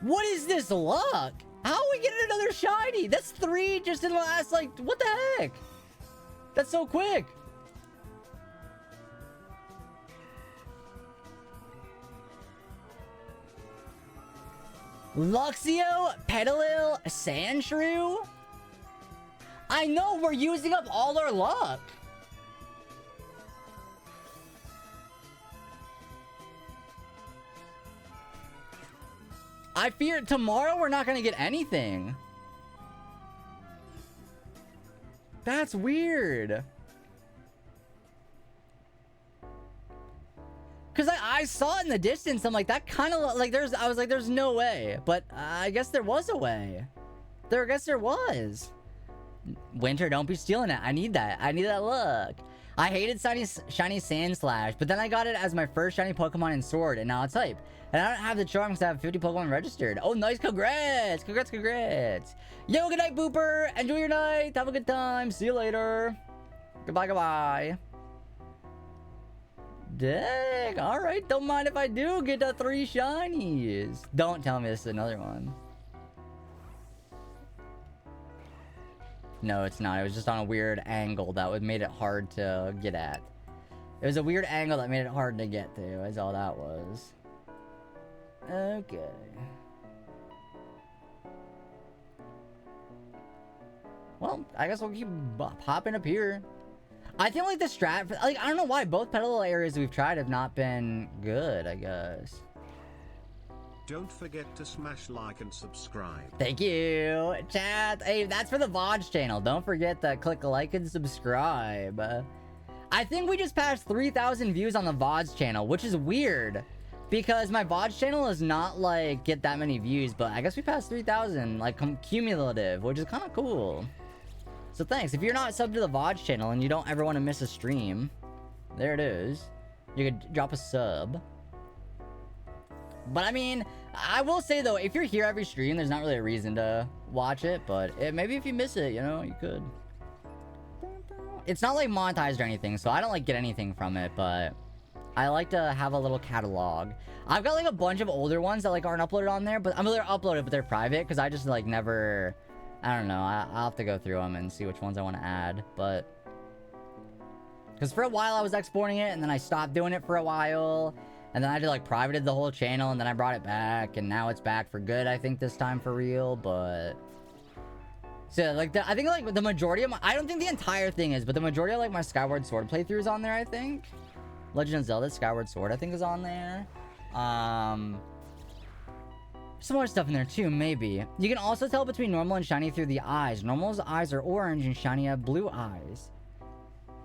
What is this luck? How are we getting another shiny? That's 3 just in the last, like, what the heck? That's so quick. Luxio, Petalil, Sandshrew? I know, we're using up all our luck. I fear tomorrow we're not gonna get anything. That's weird. Cause I saw it in the distance. I'm like, that kind of like I was like, there's no way. But I guess there was a way. I guess there was. Winter, don't be stealing it. I need that. I need that luck. I hated shiny Sandslash, but then I got it as my first shiny Pokemon in Sword, and now it's hype. And I don't have the charms to have 50 Pokemon registered. Oh, nice. Congrats. Congrats. Yo, good night, Booper. Enjoy your night. Have a good time. See you later. Goodbye. Dang. All right. Don't mind if I do get the 3 shinies. Don't tell me this is another one. No, it's not. It was just on a weird angle that made it hard to get at. It was a weird angle that made it hard to get to, is all that was. Okay. Well, I guess we'll keep popping up here. I think like the strat, like I don't know why both Petalil areas we've tried have not been good, I guess. Don't forget to smash like and subscribe. Thank you, chat. Hey, that's for the VODs channel. Don't forget to click like and subscribe. I think we just passed 3,000 views on the VODs channel, which is weird. Because my VODs channel does not, like, get that many views. But I guess we passed 3,000, like, cumulative, which is kind of cool. So thanks. If you're not subbed to the VODs channel and you don't ever want to miss a stream, there it is. You could drop a sub. But I mean, I will say though, if you're here every stream, there's not really a reason to watch it. But maybe if you miss it, you know, you could. It's not like monetized or anything, so I don't like get anything from it. But I like to have a little catalog. I've got like a bunch of older ones that like aren't uploaded on there, but I'm they're uploaded, but they're private because I just like never. I don't know. I'll have to go through them and see which ones I want to add, but. Because for a while I was exporting it, and then I stopped doing it for a while. And then I just like privated the whole channel, and then I brought it back. And now it's back for good, I think, this time for real. But... So, like, I think, like, the majority of my... I don't think the entire thing is, but the majority of, like, my Skyward Sword playthroughs on there, I think. Legend of Zelda Skyward Sword, I think, is on there. Some more stuff in there, too, maybe. You can also tell between normal and shiny through the eyes. Normal's eyes are orange, and shiny have blue eyes.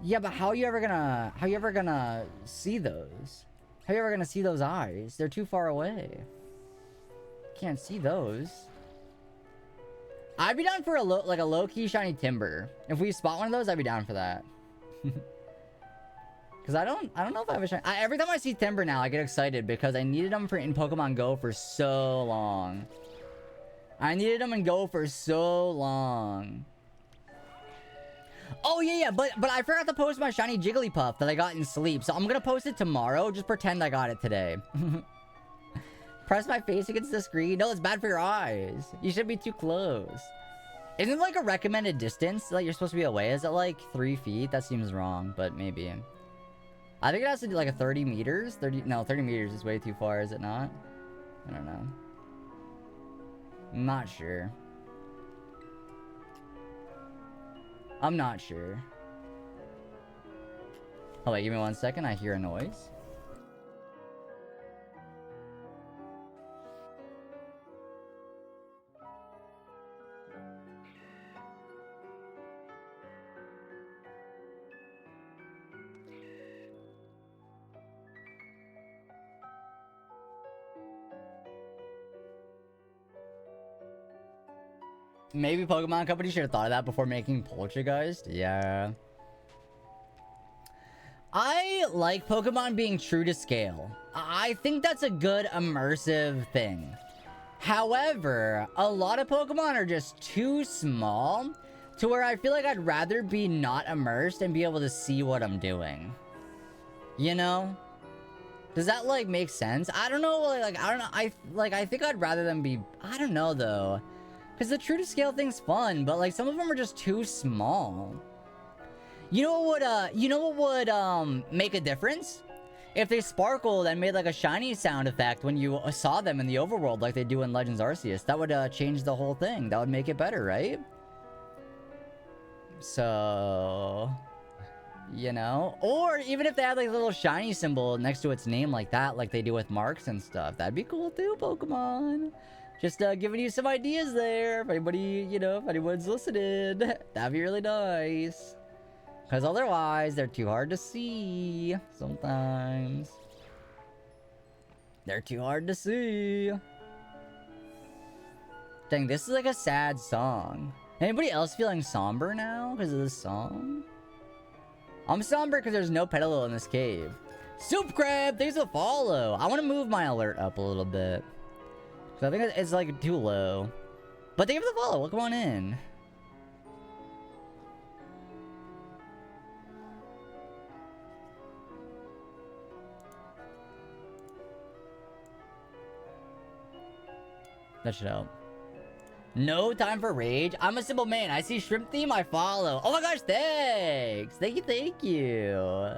Yeah, but how are you ever gonna see those? How are you ever gonna see those eyes? They're too far away. Can't see those. I'd be down for a low-key shiny Timber. If we spot one of those, I'd be down for that. Cause I don't know if I have a shiny. Every time I see Timber now, I get excited because I needed them in Pokemon Go for so long. I needed them in Go for so long. Oh, yeah, but I forgot to post my shiny Jigglypuff that I got in sleep. So I'm gonna post it tomorrow. Just pretend I got it today. Press my face against the screen. No, it's bad for your eyes. You shouldn't be too close. Isn't it like a recommended distance that you're supposed to be away? Is it like 3 feet? That seems wrong, but maybe. I think it has to do like a 30 meters. 30 meters is way too far, is it not? I don't know. I'm not sure. I'm not sure. Oh wait, give me 1 second. I hear a noise. Maybe Pokemon Company should have thought of that before making Poltergeist. Yeah. I like Pokemon being true to scale. I think that's a good immersive thing. However, a lot of Pokemon are just too small to where I feel like I'd rather be not immersed and be able to see what I'm doing. You know? Does that like make sense? I don't know. Like I don't know. I think I'd rather them be. I don't know though. Because the true to scale thing's fun, but like some of them are just too small. You know what would make a difference? If they sparkled and made like a shiny sound effect when you saw them in the overworld like they do in Legends Arceus. That would change the whole thing. That would make it better, right? So... You know? Or even if they had like a little shiny symbol next to its name like that, like they do with marks and stuff. That'd be cool too, Pokemon. Just giving you some ideas there. If anybody, you know, if anyone's listening. That'd be really nice. Because otherwise, they're too hard to see. Sometimes. They're too hard to see. Dang, this is like a sad song. Anybody else feeling somber now because of this song? I'm somber because there's no Petalil in this cave. Soup Crab, thanks for the follow. I want to move my alert up a little bit. So I think it's like too low. But thank you for the follow. Welcome on in. That should help. No time for rage. I'm a simple man. I see shrimp theme, I follow. Oh my gosh, thanks. Thank you.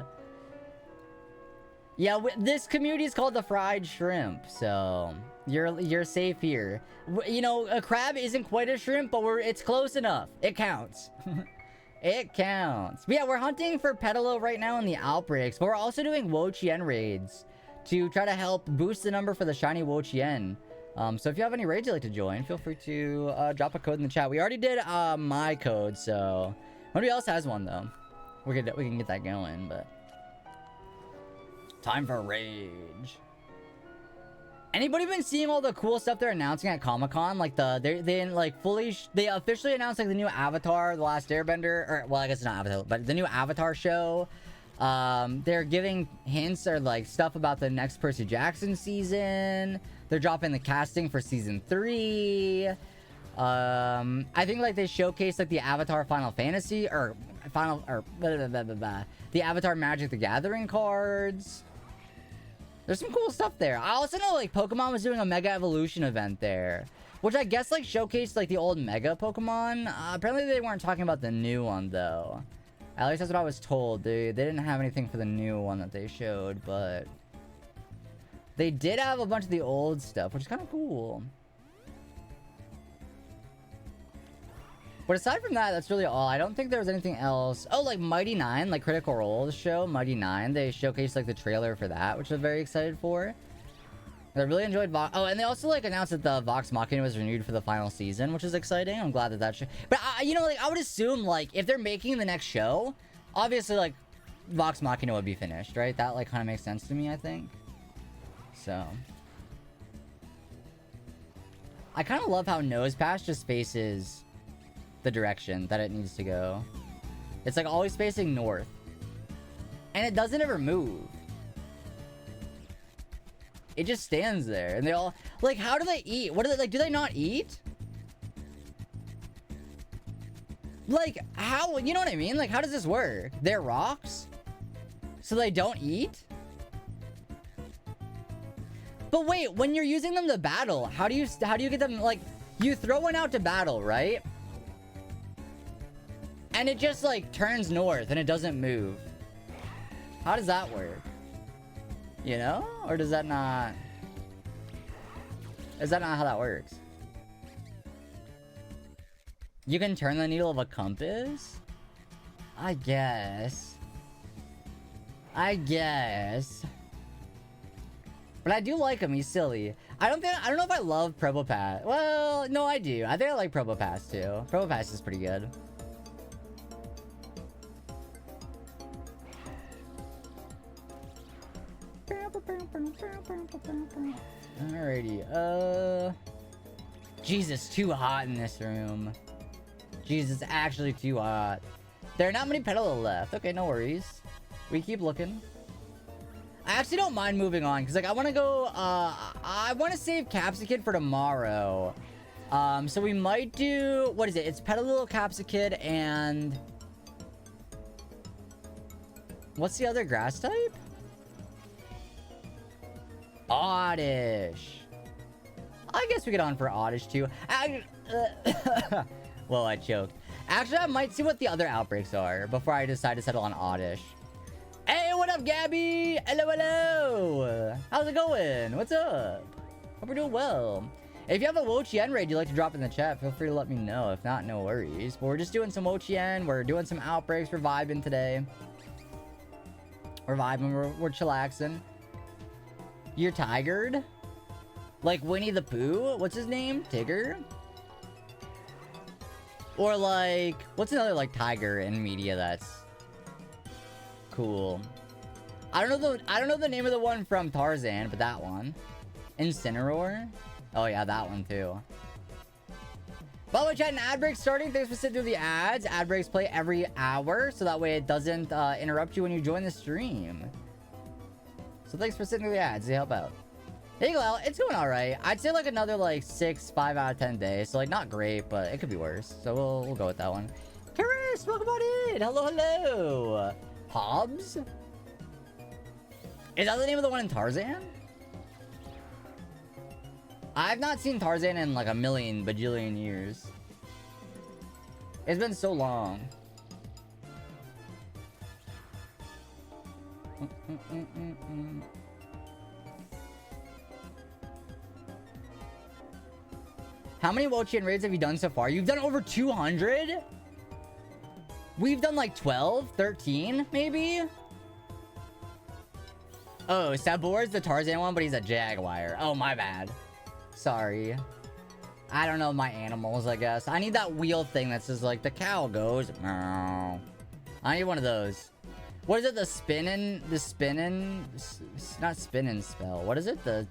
Yeah, this community is called the Fried Shrimp, so you're safe here. You know, a crab isn't quite a shrimp, but it's close enough. It counts. It counts. But yeah, we're hunting for Petalil right now in the outbreaks, but we're also doing Wo-Chien raids to try to help boost the number for the shiny Wo-Chien. So if you have any raids you'd like to join, feel free to drop a code in the chat. We already did my code, so nobody else has one though. We can get that going, but time for rage. Anybody been seeing all the cool stuff they're announcing at Comic-Con? Like they officially announced like the new Avatar, The Last Airbender, or well, I guess it's not Avatar, but the new Avatar show. They're giving hints or like stuff about the next Percy Jackson season. They're dropping the casting for season 3. I think like they showcased like the Avatar Final Fantasy or the Avatar Magic the Gathering cards. There's some cool stuff there. I also know like Pokemon was doing a Mega Evolution event there, which I guess like showcased like the old Mega Pokemon. Apparently they weren't talking about the new one though. At least that's what I was told, dude. They didn't have anything for the new one that they showed, but they did have a bunch of the old stuff, which is kind of cool. But aside from that, that's really all. I don't think there was anything else. Oh, like Mighty 9, like Critical Role's show, Mighty 9. They showcased like the trailer for that, which I'm very excited for. I really enjoyed Vox. Oh, and they also like announced that the Vox Machina was renewed for the final season, which is exciting. I'm glad that that show. But you know, like I would assume like if they're making the next show, obviously like Vox Machina would be finished, right? That like kind of makes sense to me, I think. So I kind of love how Nosepass just faces the direction that it needs to go. It's like always facing north, and it doesn't ever move. It just stands there, and they all like, how do they eat? What do they like? Do they not eat? Like how, you know what I mean? Like how does this work? They're rocks, so they don't eat. But wait, when you're using them to battle, how do you get them? Like you throw one out to battle, right? And it just like turns north and it doesn't move. How does that work? You know? Or does that not? Is that not how that works? You can turn the needle of a compass? I guess. But I do like him, he's silly. I don't know if I love Probopass. Well, no, I do. I think I like Probopass too. Probopass is pretty good. Alrighty, Jesus, too hot in this room. Jesus, actually too hot. There are not many petals left. Okay, no worries. We keep looking. I actually don't mind moving on, because like I want to go, I want to save Capsicid for tomorrow. So we might do, what is it? It's Petalil, Capsicid, and what's the other grass type? Oddish. I guess we get on for Oddish too. Well, I choked. Actually, I might see what the other outbreaks are before I decide to settle on Oddish. Hey, what up, Gabby? Hello, hello. How's it going? What's up? Hope we're doing well. If you have a Wo-Chien raid you'd like to drop in the chat, feel free to let me know. If not, no worries. But we're just doing some Wo-Chien. We're doing some outbreaks. We're vibing today. We're vibing. We're chillaxing. You're tigered? Like Winnie the Pooh? What's his name? Tigger? Or like, what's another like tiger in media that's cool? I don't know the name of the one from Tarzan, but that one. Incineroar? Oh yeah, that one too. By the way, chat, an ad break starting. Thanks for sitting through the ads. Ad breaks play every hour, so that way it doesn't interrupt you when you join the stream. So thanks for sitting through the ads. They help out. Hey, Glau, it's going all right. I'd say like another like 5 out of 10 days. So like not great, but it could be worse. So we'll go with that one. Karis, welcome on in. Hello, hello. Hobbs? Is that the name of the one in Tarzan? I've not seen Tarzan in like a million bajillion years. It's been so long. How many Wo-Chien raids have you done so far? You've done over 200? We've done like 12, 13, maybe? Oh, Sabor's the Tarzan one, but he's a Jaguar. Oh, my bad. Sorry. I don't know my animals, I guess. I need that wheel thing that says, like, the cow goes. Meow. I need one of those. What is it? Not spinning spell. What is it? The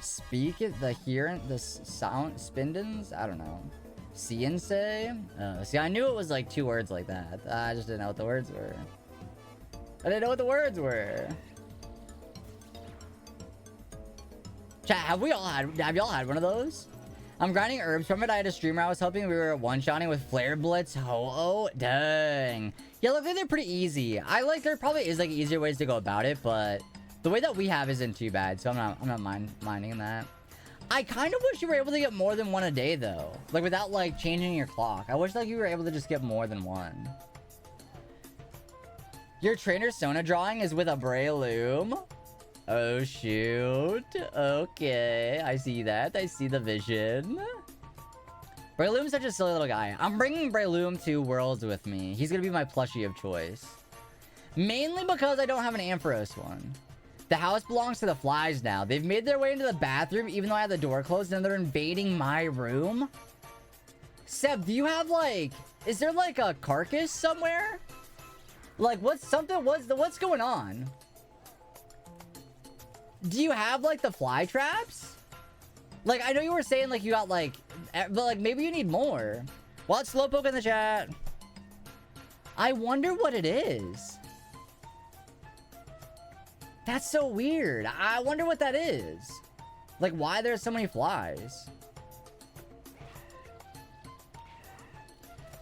speak it? The hearing? The sound? Spindins? I don't know. See and say? See, I knew it was like 2 words like that. I just didn't know what the words were. I didn't know what the words were. Chat, have y'all had one of those? I'm grinding herbs from it. I had a streamer I was helping. We were one-shotting with Flare Blitz. Ho-oh. Dang. Yeah, look, they're pretty easy. There probably is like easier ways to go about it, but the way that we have isn't too bad, so I'm not minding that. I kind of wish you were able to get more than 1 a day, though. Like, without, like, changing your clock. I wish, like, you were able to just get more than 1. Your trainer Sona drawing is with a Breloom. Oh, shoot. Okay. I see that. I see the vision. Breloom's such a silly little guy. I'm bringing Breloom to Worlds with me. He's gonna be my plushie of choice. Mainly because I don't have an Ampharos one. The house belongs to the flies now. They've made their way into the bathroom even though I have the door closed, and they're invading my room. Seb, do you have, like... Is there, like, a carcass somewhere? Like, what's going on? Do you have, like, the fly traps? Like, I know you were saying, like, you got, like... But, like, maybe you need more. Watch Slowpoke in the chat. I wonder what it is. That's so weird. I wonder what that is. Like, why there's so many flies.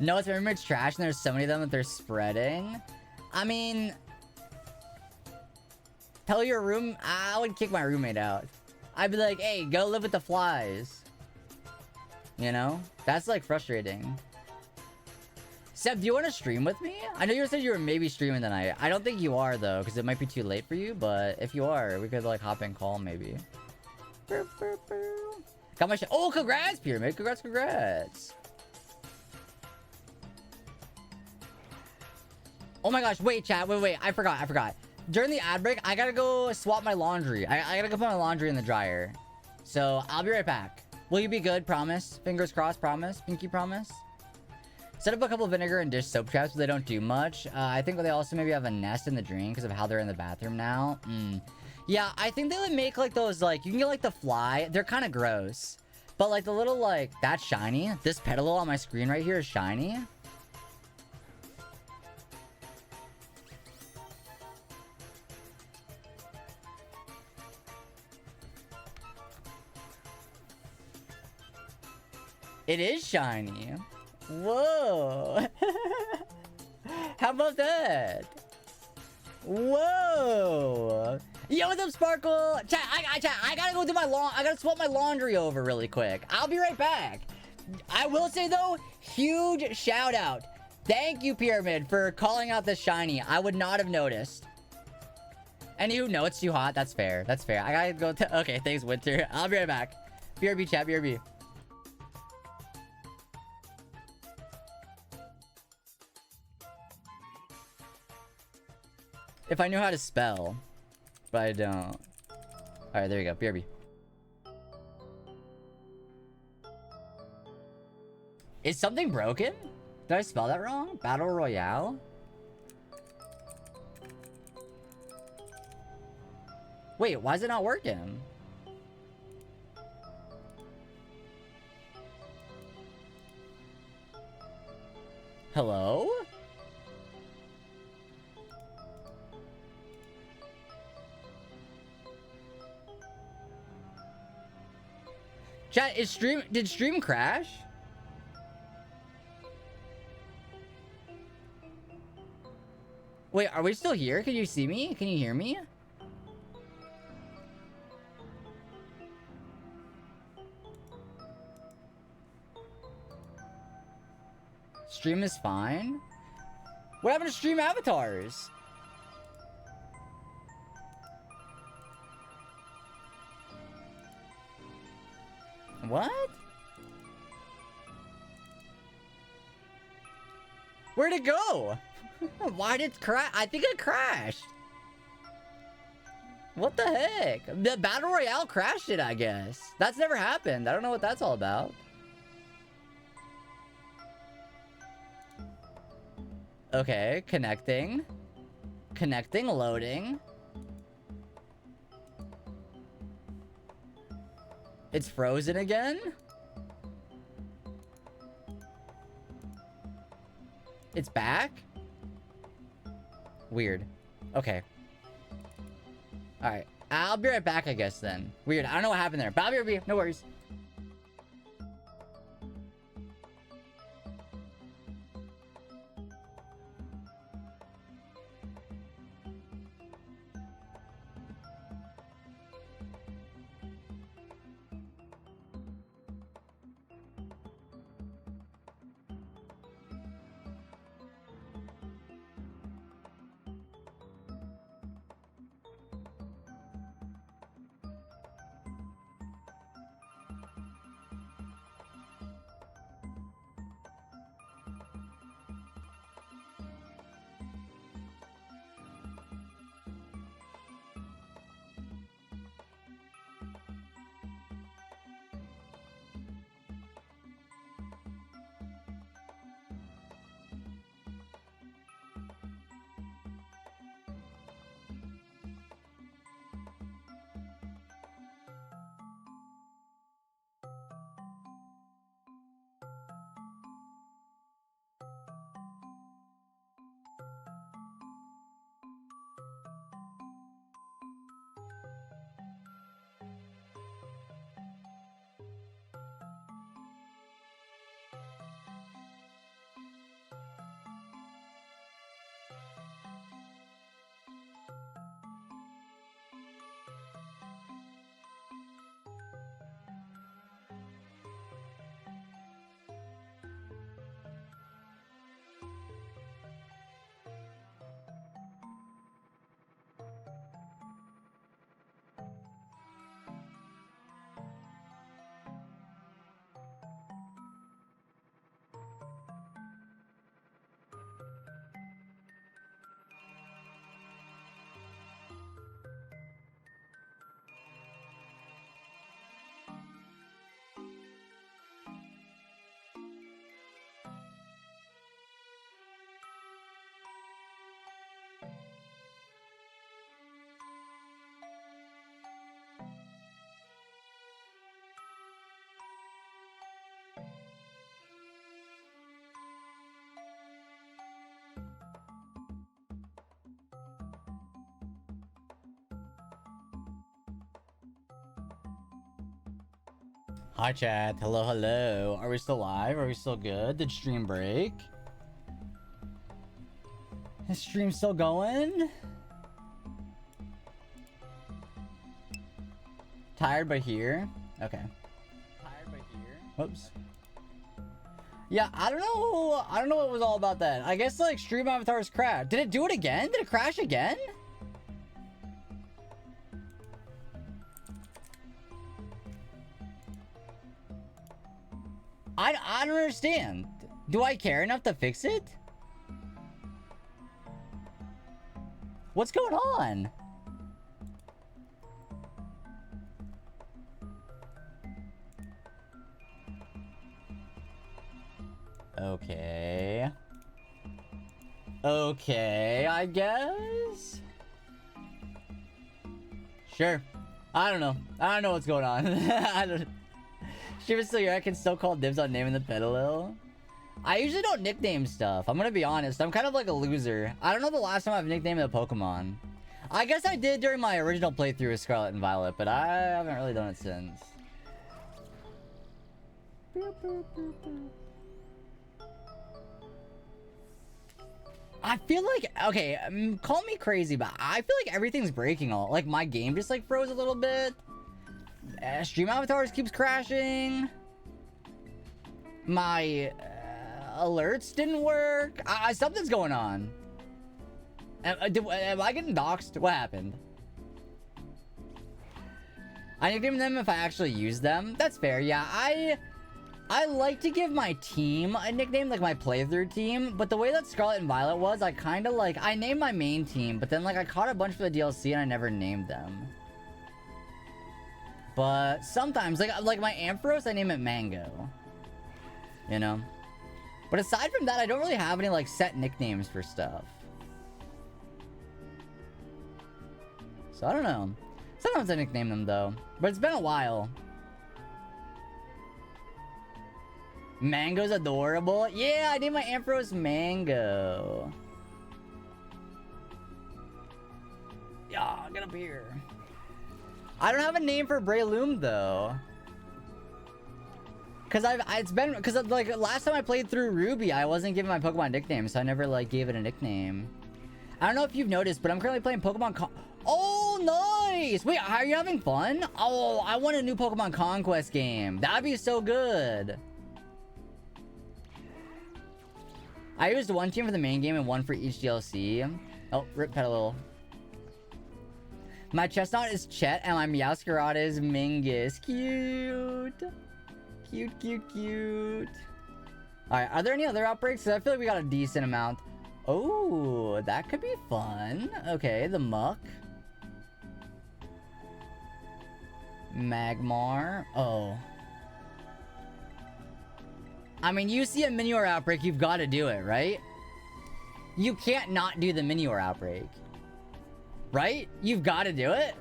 No, it's it's trash and there's so many of them that they're spreading. I mean... Tell your room... I would kick my roommate out. I'd be like, hey, go live with the flies. You know? That's, like, frustrating. Seb, do you want to stream with me? I know you said you were maybe streaming tonight. I don't think you are, though, because it might be too late for you. But if you are, we could, like, hop in call, maybe. Got my shit. Oh, congrats, Pyramid. Congrats. Oh my gosh. Wait, chat. Wait. I forgot. During the ad break, I gotta go swap my laundry. I gotta go put my laundry in the dryer. So, I'll be right back. Will you be good? Promise? Fingers crossed? Promise? Pinky promise? Set up a couple of vinegar and dish soap traps, but they don't do much. I think they also maybe have a nest in the drain because of how they're in the bathroom now. Yeah, I think they would make, like, those, like, you can get, like, the fly. They're kind of gross. But, like, the little, like, that's shiny. This petal on my screen right here is shiny. It is shiny. Whoa. How about that? Whoa. Yo, what's up, Sparkle? Chat, I gotta go do my I gotta swap my laundry over really quick. I'll be right back. I will say, though, huge shout out. Thank you, Pyramid, for calling out the shiny. I would not have noticed. Anywho, no, it's too hot. That's fair. I gotta go to... Okay, thanks, Winter. I'll be right back. BRB, chat, BRB. If I knew how to spell. But I don't. Alright, there you go. BRB. Is something broken? Did I spell that wrong? Battle Royale? Wait, why is it not working? Hello? Chat, did stream crash? Wait, are we still here? Can you see me? Can you hear me? Stream is fine. What happened to stream avatars? What? Where'd it go? Why did it crash? I think it crashed. What the heck? The Battle Royale crashed it, I guess. That's never happened. I don't know what that's all about. Okay, connecting. Connecting, loading. It's frozen again? It's back? Weird. Okay. Alright. I'll be right back, I guess, then. Weird. I don't know what happened there. But I'll be right with you. No worries. Hi chat, hello, hello. Are we still live? Are we still good? Did stream break? Is stream still going? Tired but here? Okay. Tired but here? Oops. Yeah, I don't know what was all about that. I guess like stream avatars crashed. Did it do it again? Did it crash again? I don't understand. Do I care enough to fix it? What's going on? Okay. Okay, I guess. Sure. I don't know. I don't know what's going on. I don't. Shiva's still here. I can still call dibs on naming the pet a little. I usually don't nickname stuff. I'm gonna be honest. I'm kind of like a loser. I don't know the last time I've nicknamed a Pokemon. I guess I did during my original playthrough with Scarlet and Violet, but I haven't really done it since. I feel like, okay, call me crazy, but I feel like everything's breaking all. Like my game just like froze a little bit. Stream avatars keeps crashing. My alerts didn't work. Something's going on. Am I getting doxxed? What happened? I nickname them if I actually use them. That's fair. Yeah, I I like to give my team a nickname, like my playthrough team, but the way that Scarlet and Violet was, I kind of like, I named my main team, but then like I caught a bunch for the DLC and I never named them. But sometimes, like my Ampharos, I name it Mango. You know? But aside from that, I don't really have any like set nicknames for stuff. So I don't know. Sometimes I nickname them though, but it's been a while. Mango's adorable. Yeah, I named my Ampharos Mango. Yeah, get up here. I don't have a name for Breloom though. Cause like last time I played through Ruby, I wasn't given my Pokemon nickname, so I never like gave it a nickname. I don't know if you've noticed, but I'm currently playing Pokemon Oh, nice! Wait, are you having fun? Oh, I want a new Pokemon Conquest game. That'd be so good. I used one team for the main game and one for each DLC. Oh, rip Petalil. My Chestnut is Chet and my Meowscarada is Mingus. Cute. Cute, cute, cute. Alright, are there any other outbreaks? I feel like we got a decent amount. Oh, that could be fun. Okay, the Muck. Magmar. Oh. I mean, you see a Minior outbreak, you've got to do it, right? You can't not do the Minior outbreak. Right? You've got to do it?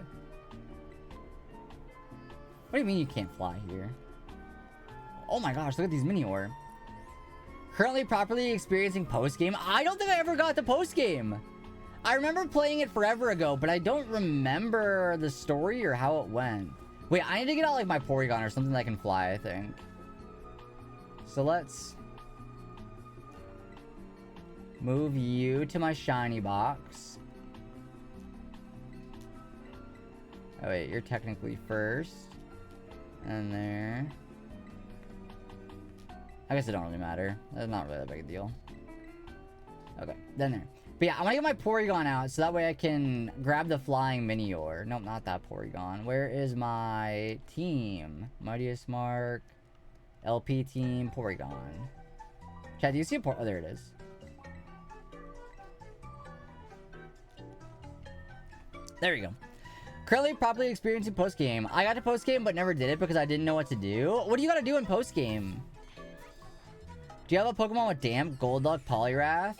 What do you mean you can't fly here? Oh my gosh, look at these Minior. Currently properly experiencing post-game. I don't think I ever got to post-game. I remember playing it forever ago, but I don't remember the story or how it went. Wait, I need to get out like my Porygon or something that can fly, I think. So let's move you to my shiny box. Oh wait, you're technically first. And there. I guess it don't really matter. That's not really that big a deal. Okay, then there. But yeah, I want to get my Porygon out so that way I can grab the flying Minior. Nope, not that Porygon. Where is my team? Mightiest Mark. LP team, Porygon. Chad, do you see a oh, there it is. There we go. Currently properly experiencing post-game. I got to post-game but never did it because I didn't know what to do. What do you got to do in post-game? Do you have a Pokemon with Damp, Golduck, Poliwrath?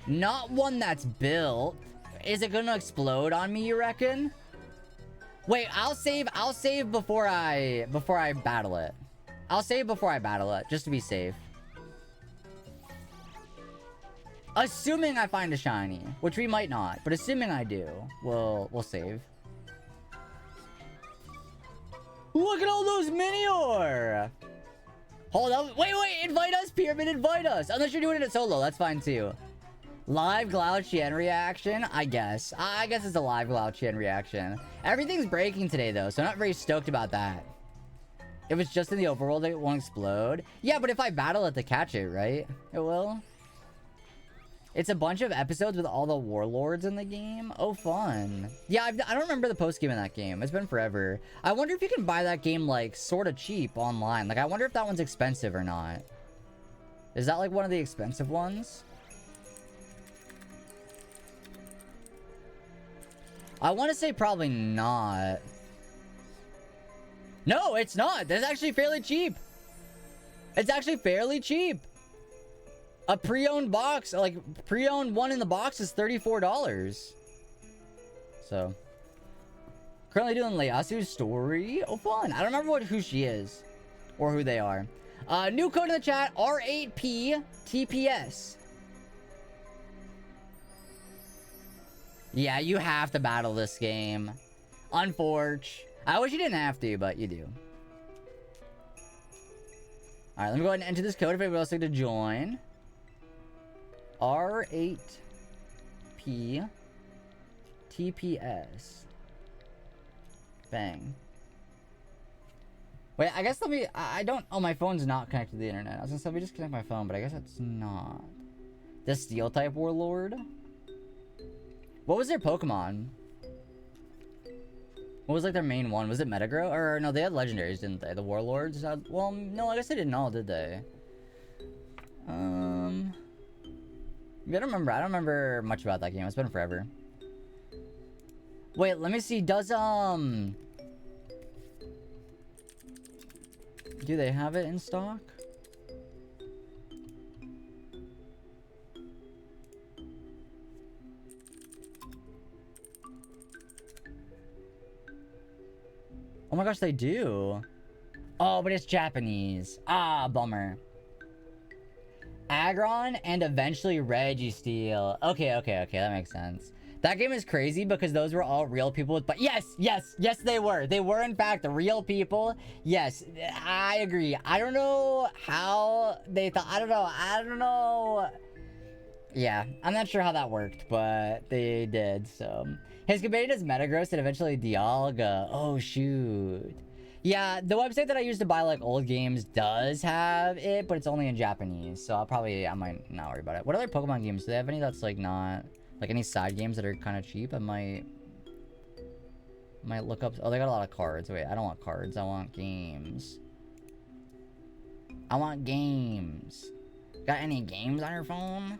Not one that's built. Is it gonna explode on me, you reckon? Wait, I'll save before I battle it. I'll save before I battle it, just to be safe. Assuming I find a shiny, which we might not, but assuming I do, we'll save. Look at all those Minior! Hold up, wait, invite us, Pyramid, invite us! Unless you're doing it solo, that's fine too. Live Wo-Chien reaction? I guess. I guess it's a live Wo-Chien reaction. Everything's breaking today though, so I'm not very stoked about that. If it's just in the overworld, it won't explode. Yeah, but if I battle it to catch it, right? It will. It's a bunch of episodes with all the warlords in the game. Oh, fun. Yeah, I don't remember the post-game in that game. It's been forever. I wonder if you can buy that game, like, sort of cheap online. Like, I wonder if that one's expensive or not. Is that, like, one of the expensive ones? I want to say probably not. No, it's not. That's actually fairly cheap. It's actually fairly cheap. A pre-owned box, like pre-owned one in the box is $34. So, currently doing Layasu's story. Oh, fun. I don't remember who she is or who they are. New code in the chat, R8P TPS. Yeah, you have to battle this game. Unfortunately. I wish you didn't have to, but you do. Alright, let me go ahead and enter this code if anybody else would like to join. R8P TPS. Bang. Wait, I guess let me... I don't... Oh, my phone's not connected to the internet. I was gonna say, let me just connect my phone, but I guess it's not. The Steel-type Warlord? What was their Pokemon? What was like their main one? Was it Metagrow? Or no, they had legendaries, didn't they? The Warlords had, well, no, I guess they didn't all, did they? I don't remember. I don't remember much about that game. It's been forever. Wait, let me see. Does do they have it in stock? Oh my gosh, they do. Oh, but it's Japanese. Ah, bummer. Aggron and eventually Registeel. Okay, that makes sense. That game is crazy because those were all real people with, but yes, they were. They were in fact real people. Yes, I agree. I don't know how they thought, I don't know. Yeah, I'm not sure how that worked, but they did, so. His companion is Metagross and eventually Dialga. Oh, shoot. Yeah, the website that I use to buy, like, old games does have it, but it's only in Japanese, so I might not worry about it. What other Pokemon games? Do they have any that's, like, not, like, any side games that are kind of cheap? I might look up. Oh, they got a lot of cards. Wait, I don't want cards. I want games. I want games. Got any games on your phone?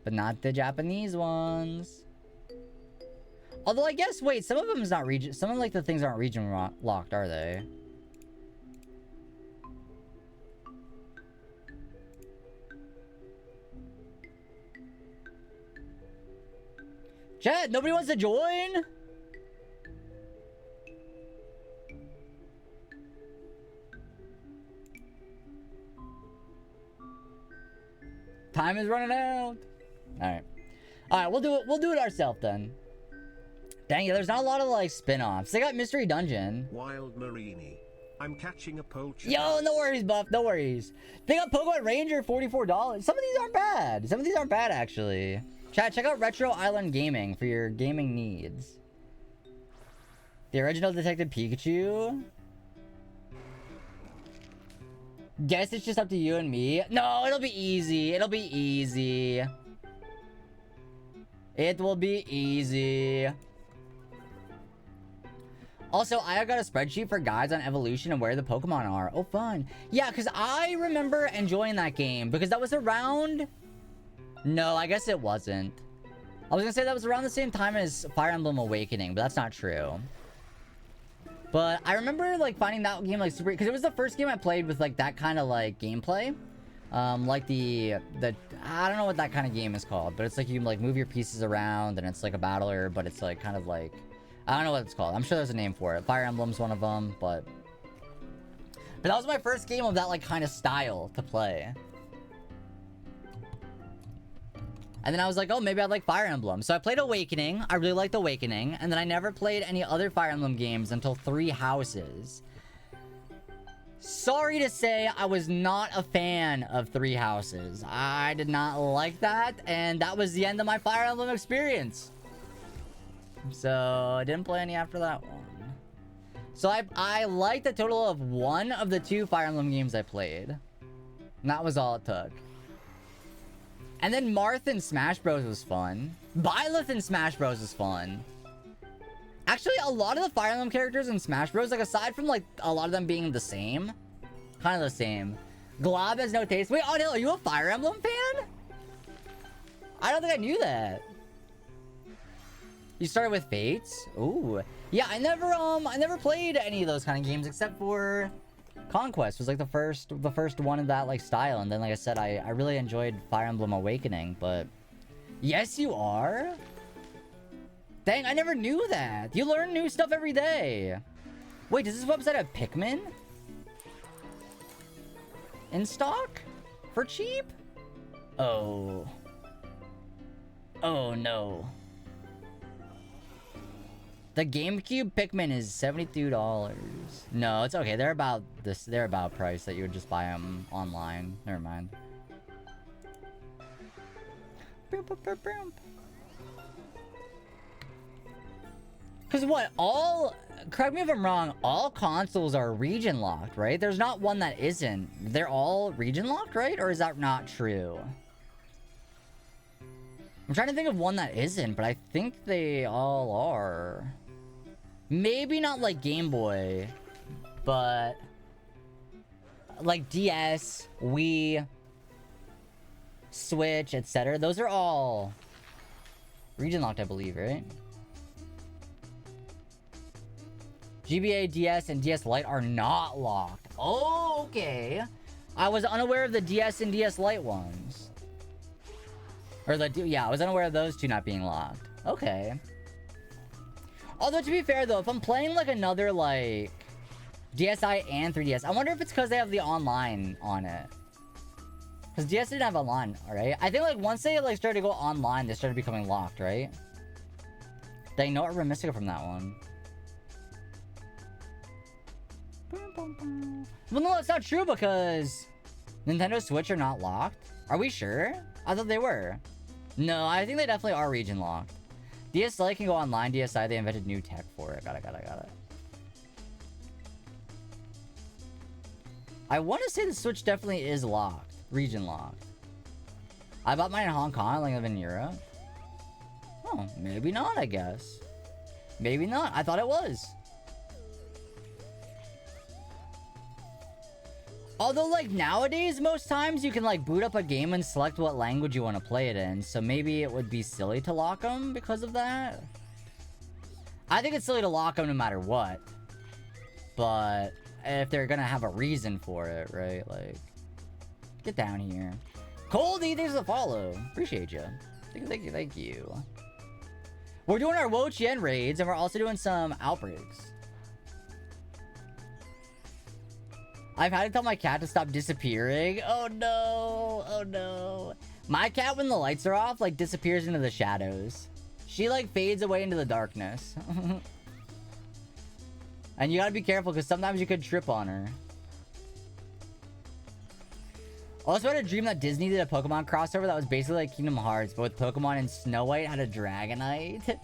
But not the Japanese ones. Although I guess, wait, some of them is not region. Some of like the things aren't region locked, are they? Chat, nobody wants to join? Time is running out. Alright, we'll do it ourselves then. Dang it, there's not a lot of like spin-offs. They got Mystery Dungeon. Wild Marini. I'm catching a poacher. Yo, no worries, Buff, no worries. They got Pokemon Ranger, $44. Some of these aren't bad. Some of these aren't bad, actually. Chat, check out Retro Island Gaming for your gaming needs. The original Detective Pikachu. Guess it's just up to you and me. No, it'll be easy. It'll be easy. It will be easy. Also, I got a spreadsheet for guides on evolution and where the Pokemon are. Oh, fun. Yeah, because I remember enjoying that game because that was around... No, I guess it wasn't. I was going to say that was around the same time as Fire Emblem Awakening, but that's not true. But I remember, like, finding that game, like, super... Because it was the first game I played with, like, that kind of, like, gameplay. Like, the... I don't know what that kind of game is called, but it's, like, you can, like, move your pieces around, and it's, like, a battler, but it's, like, kind of, like... I don't know what it's called. I'm sure there's a name for it. Fire Emblem's one of them, but... But that was my first game of that, like, kind of style to play. And then I was like, oh, maybe I'd like Fire Emblem. So I played Awakening. I really liked Awakening. And then I never played any other Fire Emblem games until Three Houses. Sorry to say, I was not a fan of Three Houses. I did not like that. And that was the end of my Fire Emblem experience. So I didn't play any after that one. So I liked a total of one of the two Fire Emblem games I played. And that was all it took. And then Marth in Smash Bros was fun. Byleth in Smash Bros was fun. Actually, a lot of the Fire Emblem characters in Smash Bros, like aside from like a lot of them being the same, kind of the same. Glob has no taste. Wait, Odell, are you a Fire Emblem fan? I don't think I knew that. You started with Fates? Ooh. Yeah, I never played any of those kind of games except for Conquest was like the first one of that like style, and then like I said, I really enjoyed Fire Emblem Awakening, but yes, you are. Dang, I never knew that. You learn new stuff every day. Wait, does this website have Pikmin in stock for cheap? Oh no. The GameCube Pikmin is $72. No, it's okay. They're about price that you would just buy them online. Never mind. Because what? Correct me if I'm wrong, all consoles are region locked, right? There's not one that isn't. They're all region locked, right? Or is that not true? I'm trying to think of one that isn't, but I think they all are. Maybe not like Game Boy, but like DS, Wii, Switch, etc. Those are all region locked, I believe, right? GBA, DS, and DS Lite are not locked. Oh, okay. I was unaware of the DS and DS Lite ones. Or yeah, I was unaware of those two not being locked. Okay. Although, to be fair, though, if I'm playing, like, another, like, DSi and 3DS, I wonder if it's because they have the online on it. Because DS didn't have online, alright? I think, like, once they, like, started to go online, they started becoming locked, right? Dang, no Urban Mystica from that one. Well, no, that's not true because Nintendo Switch are not locked. Are we sure? I thought they were. No, I think they definitely are region locked. DS Lite can go online. DSi, they invented new tech for it. Got it. I want to say the Switch definitely is locked. Region locked. I bought mine in Hong Kong. I only live in Europe. Oh, maybe not, I guess. Maybe not. I thought it was. Although, like, nowadays, most times you can, like, boot up a game and select what language you want to play it in. So maybe it would be silly to lock them because of that. I think it's silly to lock them no matter what. But if they're gonna have a reason for it, right? Like, get down here. Coldy, thanks for the follow. Appreciate you. Thank you. We're doing our Wo-Chien raids, and we're also doing some outbreaks. I've had to tell my cat to stop disappearing. Oh no. Oh no. My cat, when the lights are off, like, disappears into the shadows. She, like, fades away into the darkness. And you gotta be careful, because sometimes you could trip on her. Also, I had a dream that Disney did a Pokemon crossover that was basically like Kingdom Hearts, but with Pokemon and Snow White had a Dragonite.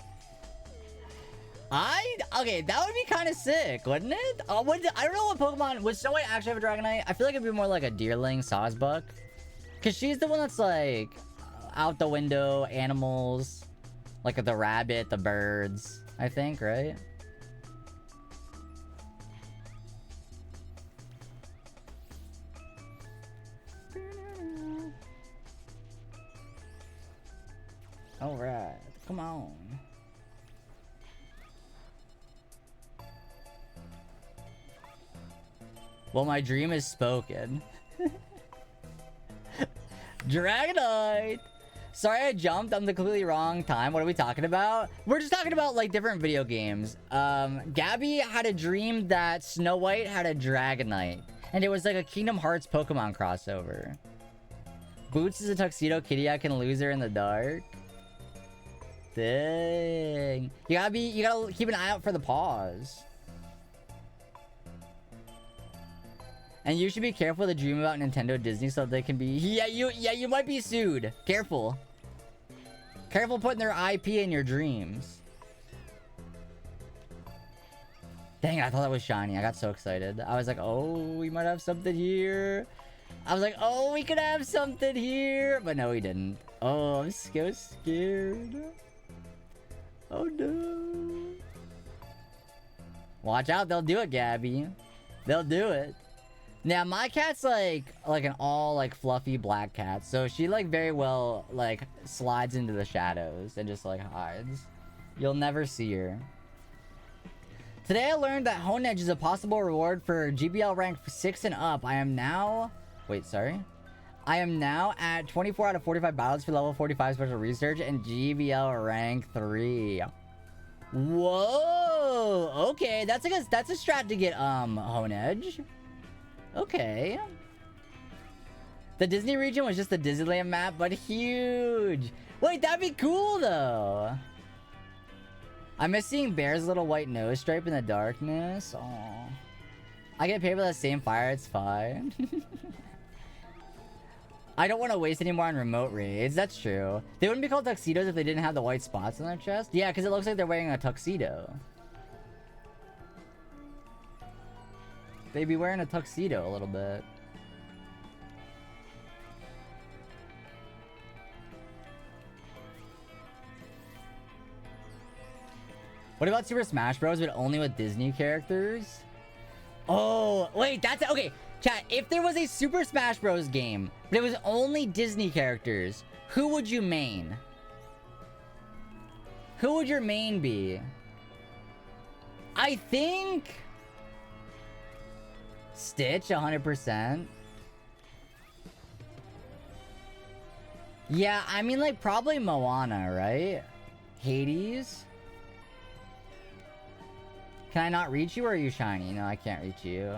Okay, that would be kind of sick, wouldn't it? I don't know what Pokemon... Would Snow White actually have a Dragonite? I feel like it'd be more like a Deerling, Sawsbuck. Because she's the one that's like... out the window, animals. Like the rabbit, the birds. I think, right? Alright, come on. Well, my dream is spoken. Dragonite! Sorry I jumped. I'm the completely wrong time. What are we talking about? We're just talking about, like, different video games. Gabby had a dream that Snow White had a Dragonite. And it was like a Kingdom Hearts Pokemon crossover. Boots is a tuxedo kitty. I can lose her in the dark. Dang. You gotta keep an eye out for the paws. And you should be careful to dream about Nintendo Disney so they can be... Yeah, you might be sued. Careful. Careful putting their IP in your dreams. Dang it, I thought that was shiny. I got so excited. I was like, oh, we might have something here. I was like, oh, we could have something here. But no, we didn't. Oh, I'm so scared. Oh, no. Watch out. They'll do it, Gabby. They'll do it. Now, my cat's like an all, like, fluffy black cat. So she, like, very well, like, slides into the shadows and just, like, hides. You'll never see her. Today I learned that Honedge is a possible reward for GBL rank 6 and up. I am now at 24 out of 45 battles for level 45 special research and GBL rank 3. Whoa! Okay, that's a strat to get, Honedge. Okay. The Disney region was just the Disneyland map, but huge. Wait, that'd be cool, though. I miss seeing Bear's little white nose stripe in the darkness. Aww. I get paid for that same fire, it's fine. I don't want to waste any more on remote raids. That's true. They wouldn't be called tuxedos if they didn't have the white spots on their chest. Yeah, because it looks like they're wearing a tuxedo. They'd be wearing a tuxedo a little bit. What about Super Smash Bros. But only with Disney characters? Oh, wait, that's... Okay, chat, if there was a Super Smash Bros. Game, but it was only Disney characters, who would you main? Who would your main be? I think... Stitch, 100%. Yeah, I mean, like, probably Moana, right? Hades? Can I not reach you, or are you shiny? No, I can't reach you.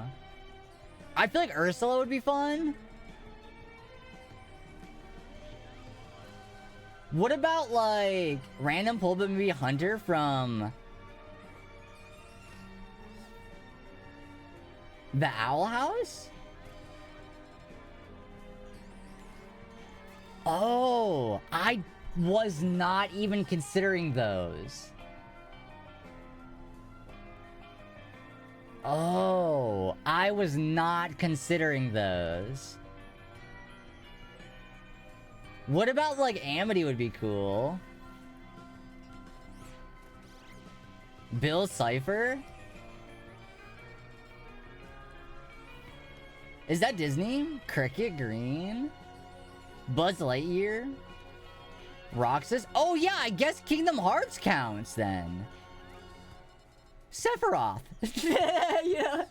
I feel like Ursula would be fun. What about, like, random pull, but maybe Hunter from... The Owl House? Oh, I was not even considering those. Oh, I was not considering those. What about, like, Amity would be cool? Bill Cipher? Is that Disney? Cricket Green? Buzz Lightyear? Roxas? Oh yeah, I guess Kingdom Hearts counts then. Sephiroth. Yeah.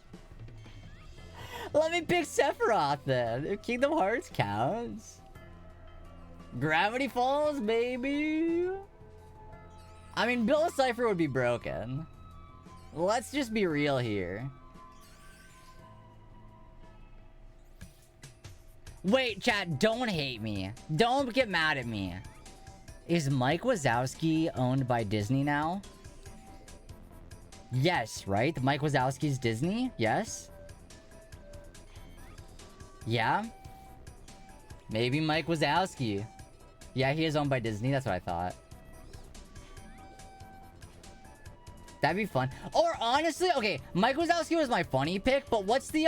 Let me pick Sephiroth then. If Kingdom Hearts counts. Gravity Falls, baby. I mean, Bill Cipher would be broken. Let's just be real here. Wait, chat, don't hate me. Don't get mad at me. Is Mike Wazowski owned by Disney now? Yes, right? Mike Wazowski's Disney? Yes? Yeah? Maybe Mike Wazowski. Yeah, he is owned by Disney. That's what I thought. That'd be fun. Or honestly, okay, Mike Wazowski was my funny pick, but what's the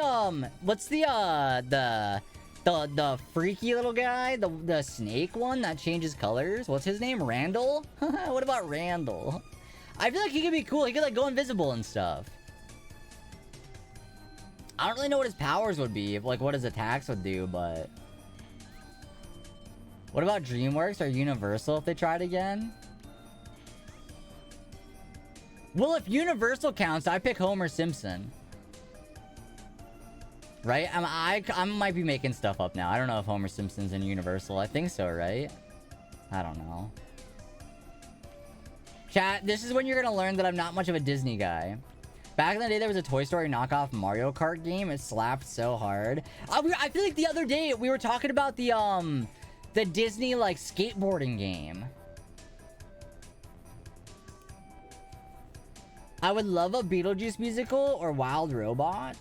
freaky little guy? The snake one that changes colors? What's his name? Randall? What about Randall? I feel like he could be cool. He could, like, go invisible and stuff. I don't really know what his powers would be, like, what his attacks would do, but... What about DreamWorks or Universal if they tried again? Well, if Universal counts, I pick Homer Simpson. Right? I might be making stuff up now. I don't know if Homer Simpson's in Universal. I think so, right? I don't know. Chat, this is when you're gonna learn that I'm not much of a Disney guy. Back in the day, there was a Toy Story knockoff Mario Kart game. It slapped so hard. I feel like the other day, we were talking about the Disney, like, skateboarding game. I would love a Beetlejuice musical or Wild Robot.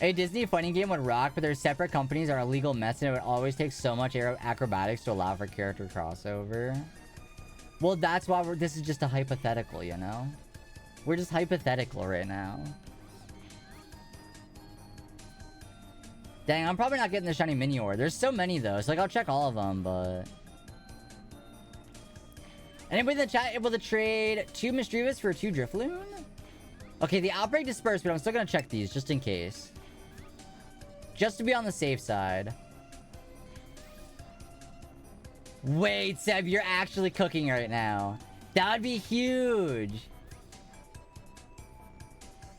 A Disney funny game would rock, but their separate companies are a legal mess and it would always take so much acrobatics to allow for character crossover. Well, that's why this is just a hypothetical, you know? We're just hypothetical right now. Dang, I'm probably not getting the shiny mini ore. There's so many though, so like I'll check all of them, but... Anybody in the chat able to trade 2 Misdreavus for 2 Drifloon? Okay, the Outbreak dispersed, but I'm still gonna check these just in case. Just to be on the safe side. Wait, Seb, you're actually cooking right now. That would be huge.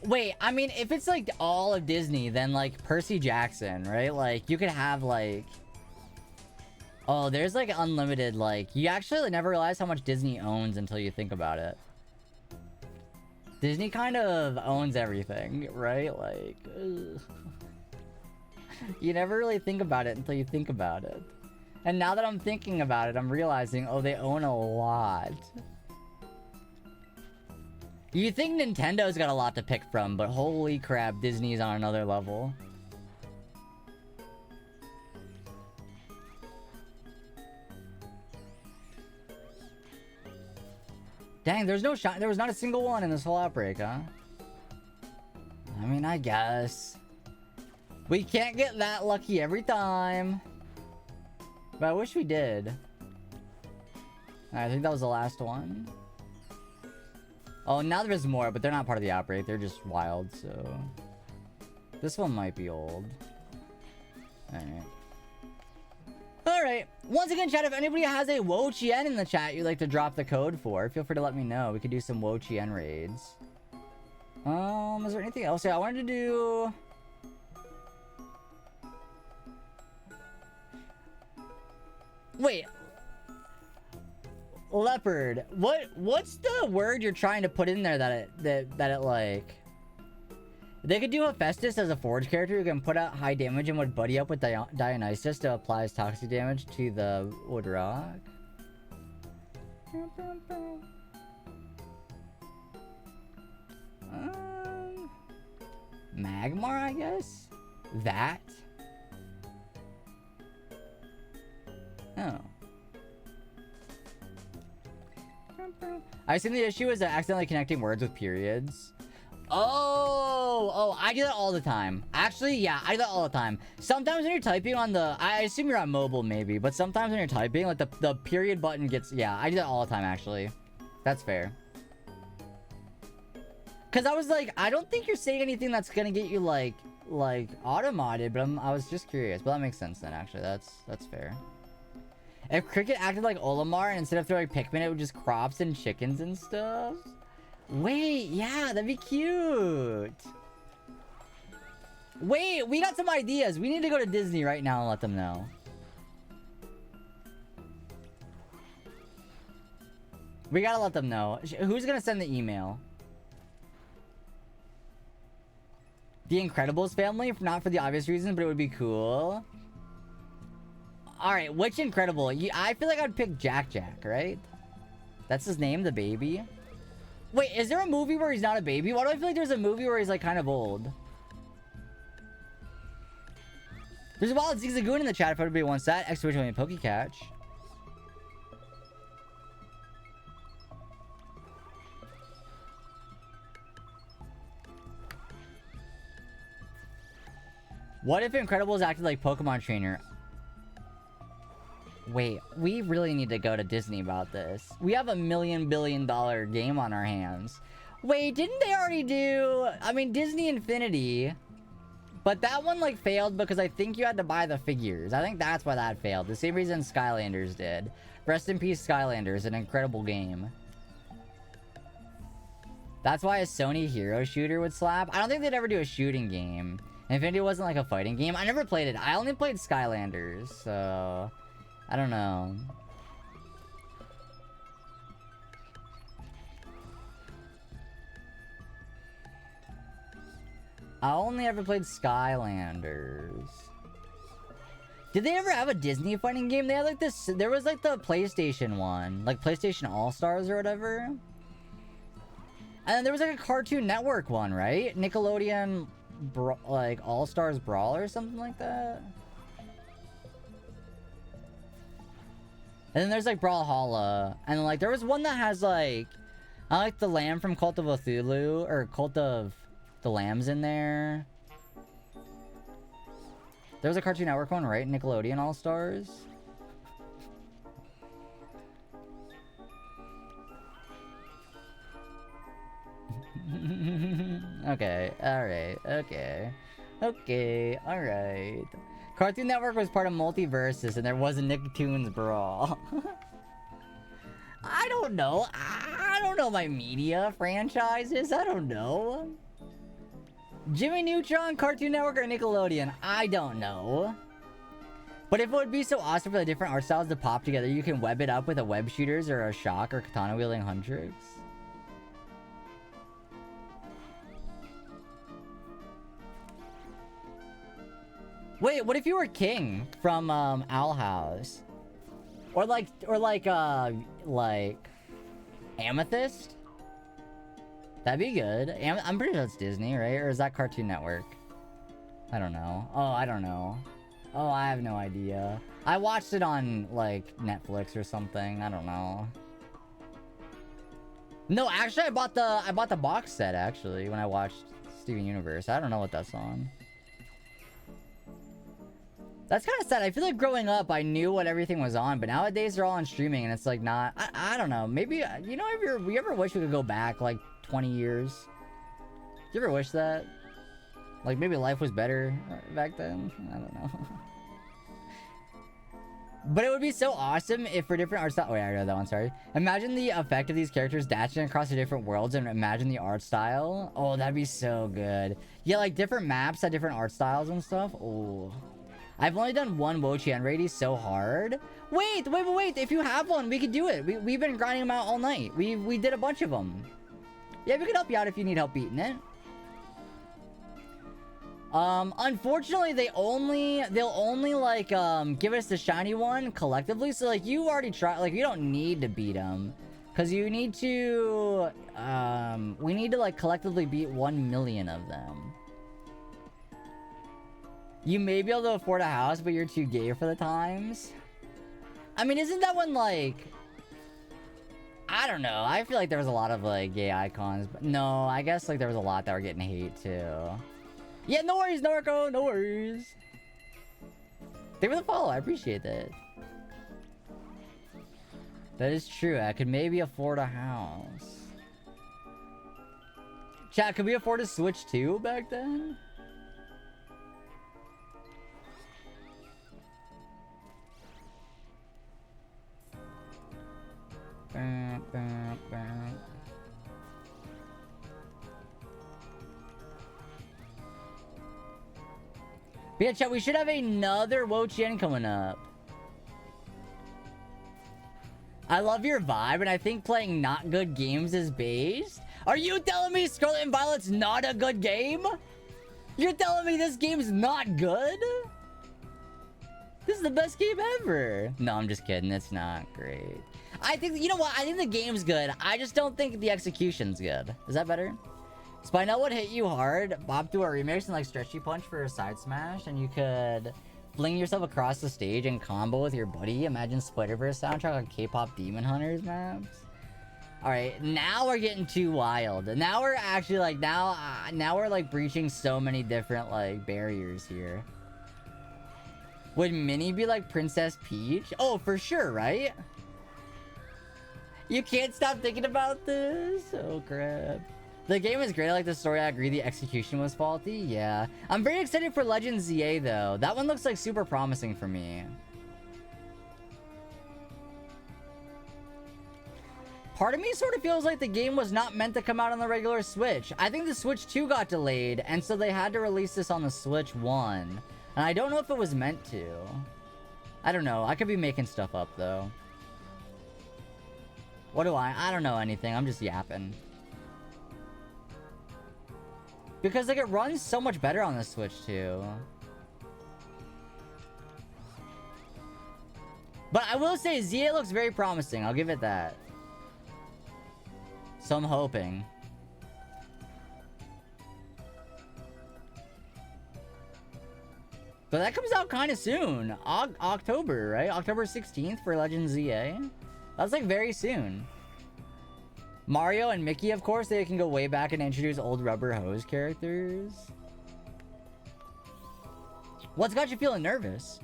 Wait, I mean, if it's like all of Disney, then like Percy Jackson, right? Like, you could have like... Oh, there's like unlimited, like... You actually never realize how much Disney owns until you think about it. Disney kind of owns everything, right? Like... Ugh. You never really think about it until you think about it. And now that I'm thinking about it, I'm realizing, oh, they own a lot. You think Nintendo's got a lot to pick from, but holy crap, Disney's on another level. Dang, there was not a single one in this whole outbreak, huh? I mean, I guess. We can't get that lucky every time. But I wish we did. I think that was the last one. Oh, now there's more, but they're not part of the outbreak. They're just wild, so... This one might be old. Alright. Alright. Once again, chat, if anybody has a Wo-Chien in the chat you'd like to drop the code for, feel free to let me know. We could do some Wo-Chien raids. Is there anything else? Yeah, I wanted to do... Wait. Leopard. What's the word you're trying to put in there that it like... They could do Hephaestus as a forge character who can put out high damage and would buddy up with Dionysus to apply his toxic damage to the wood rock. Magmar, I guess? That? Oh. I assume the issue is accidentally connecting words with periods. Oh, I do that all the time. Actually, yeah, I do that all the time. Sometimes when you're typing on the... I assume you're on mobile, maybe. But sometimes when you're typing, like, the period button gets... Yeah, I do that all the time, actually. That's fair. Because I was like, I don't think you're saying anything that's gonna get you, like auto-modded. But I was just curious. But that makes sense then, actually. That's fair. If Cricket acted like Olimar, and instead of throwing Pikmin, it would just crops and chickens and stuff... Wait, yeah, that'd be cute. Wait, we got some ideas. We need to go to Disney right now and let them know. We gotta let them know. Who's gonna send the email? The Incredibles family? Not for the obvious reason, but it would be cool. Alright, which Incredible? I feel like I'd pick Jack Jack, right? That's his name, the baby? Wait, is there a movie where he's not a baby? Why do I feel like there's a movie where he's like kind of old? There's a wild Zigzagoon in the chat if everybody wants that. Exclamation point Pokecatch. What if Incredibles acted like Pokemon Trainer? Wait, we really need to go to Disney about this. We have $1 million billion game on our hands. Wait, didn't they already do... I mean, Disney Infinity. But that one, like, failed because I think you had to buy the figures. I think that's why that failed. The same reason Skylanders did. Rest in peace, Skylanders. An incredible game. That's why a Sony hero shooter would slap. I don't think they'd ever do a shooting game. Infinity wasn't like a fighting game. I never played it. I only played Skylanders, so... I don't know. I only ever played Skylanders. Did they ever have a Disney fighting game? They had like this... There was like the PlayStation one. Like PlayStation All-Stars or whatever. And then there was like a Cartoon Network one, right? Nickelodeon... like All-Stars Brawl or something like that. And then there's like Brawlhalla. And like there was one that has like... I like the lamb from Cult of Cthulhu. Or Cult of the Lambs in there. There was a Cartoon Network one, right? Nickelodeon All-Stars. Okay, alright, okay. Okay, alright. Cartoon Network was part of Multiversus and there was a Nicktoons Brawl. I don't know. I don't know my media franchises. I don't know. Jimmy Neutron, Cartoon Network, or Nickelodeon? I don't know. But if it would be so awesome for the different art styles to pop together, you can web it up with a web shooters or a shock or katana wielding Huntrix. Wait, what if you were King from Owl House? Or like Amethyst? That'd be good. I'm pretty sure that's Disney, right? Or is that Cartoon Network? I don't know. Oh, I don't know. Oh, I have no idea. I watched it on like Netflix or something. I don't know. No, actually, I bought the box set actually when I watched Steven Universe. I don't know what that's on. That's kind of sad. I feel like growing up, I knew what everything was on, but nowadays they're all on streaming, and it's like not. I don't know. Maybe you know, if we ever wish we could go back like 20 years. Do you ever wish that? Like maybe life was better back then. I don't know. But it would be so awesome if for different art style. Wait, I read that one. Sorry. Imagine the effect of these characters dashing across the different worlds, and imagine the art style. Oh, that'd be so good. Yeah, like different maps had different art styles and stuff. Oh. I've only done one Wo-Chien raid. He's so hard. Wait. If you have one, we could do it. We've been grinding them out all night. We did a bunch of them. Yeah, we could help you out if you need help beating it. Unfortunately, they'll only like give us the shiny one collectively. So like you already tried. Like you don't need to beat them, cause you need to. We need to like collectively beat 1 million of them. You may be able to afford a house, but you're too gay for the times. I mean, isn't that one like... I don't know. I feel like there was a lot of like gay icons. But no, I guess like there was a lot that were getting hate too. Yeah, no worries, Norco. No worries. Thank you for the follow. I appreciate that. That is true. I could maybe afford a house. Chat, could we afford a Switch too back then? But yeah, chat, we should have another Wo-Chien coming up. I love your vibe, and I think playing not good games is based. Are you telling me Scarlet and Violet's not a good game? You're telling me this game's not good? This is the best game ever. No, I'm just kidding. It's not great. I think, you know what? I think the game's good. I just don't think the execution's good. Is that better? Spinel would hit you hard, Bob do a remix and like stretchy punch for a side smash, and you could fling yourself across the stage and combo with your buddy. Imagine Spider-Verse soundtrack on K-pop Demon Hunters maps. Alright, now we're getting too wild. Now we're actually like, now we're like breaching so many different like barriers here. Would Minnie be like Princess Peach? Oh, for sure, right? You can't stop thinking about this? Oh, crap. The game is great. I like the story. I agree the execution was faulty. Yeah. I'm very excited for Legends ZA, though. That one looks like super promising for me. Part of me sort of feels like the game was not meant to come out on the regular Switch. I think the Switch 2 got delayed, and so they had to release this on the Switch 1. And I don't know if it was meant to. I don't know. I could be making stuff up, though. What do I don't know anything. I'm just yapping. Because, like, it runs so much better on the Switch, too. But I will say, ZA looks very promising. I'll give it that. So I'm hoping. But that comes out kind of soon. October, right? October 16th for Legends ZA. That's like very soon. Mario and Mickey, of course, they can go way back and introduce old Rubber Hose characters. What's got you feeling nervous?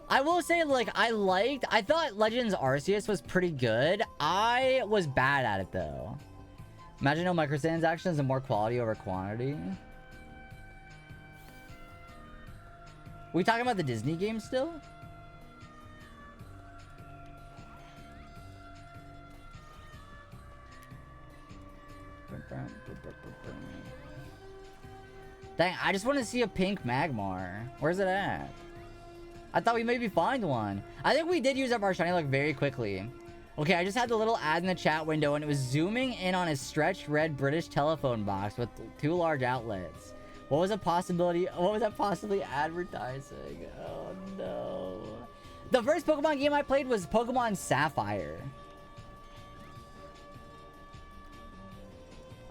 I will say, like, I thought Legends Arceus was pretty good. I was bad at it, though. Imagine no microtransactions and more quality over quantity. We talking about the Disney game still? Dang, I just want to see a pink Magmar. Where's it at? I thought we maybe find one. I think we did use up our shiny luck very quickly. Okay, I just had the little ad in the chat window, and it was zooming in on a stretched red British telephone box with 2 large outlets. What was a possibility? What was that possibly advertising? Oh no. The first Pokemon game I played was Pokemon Sapphire.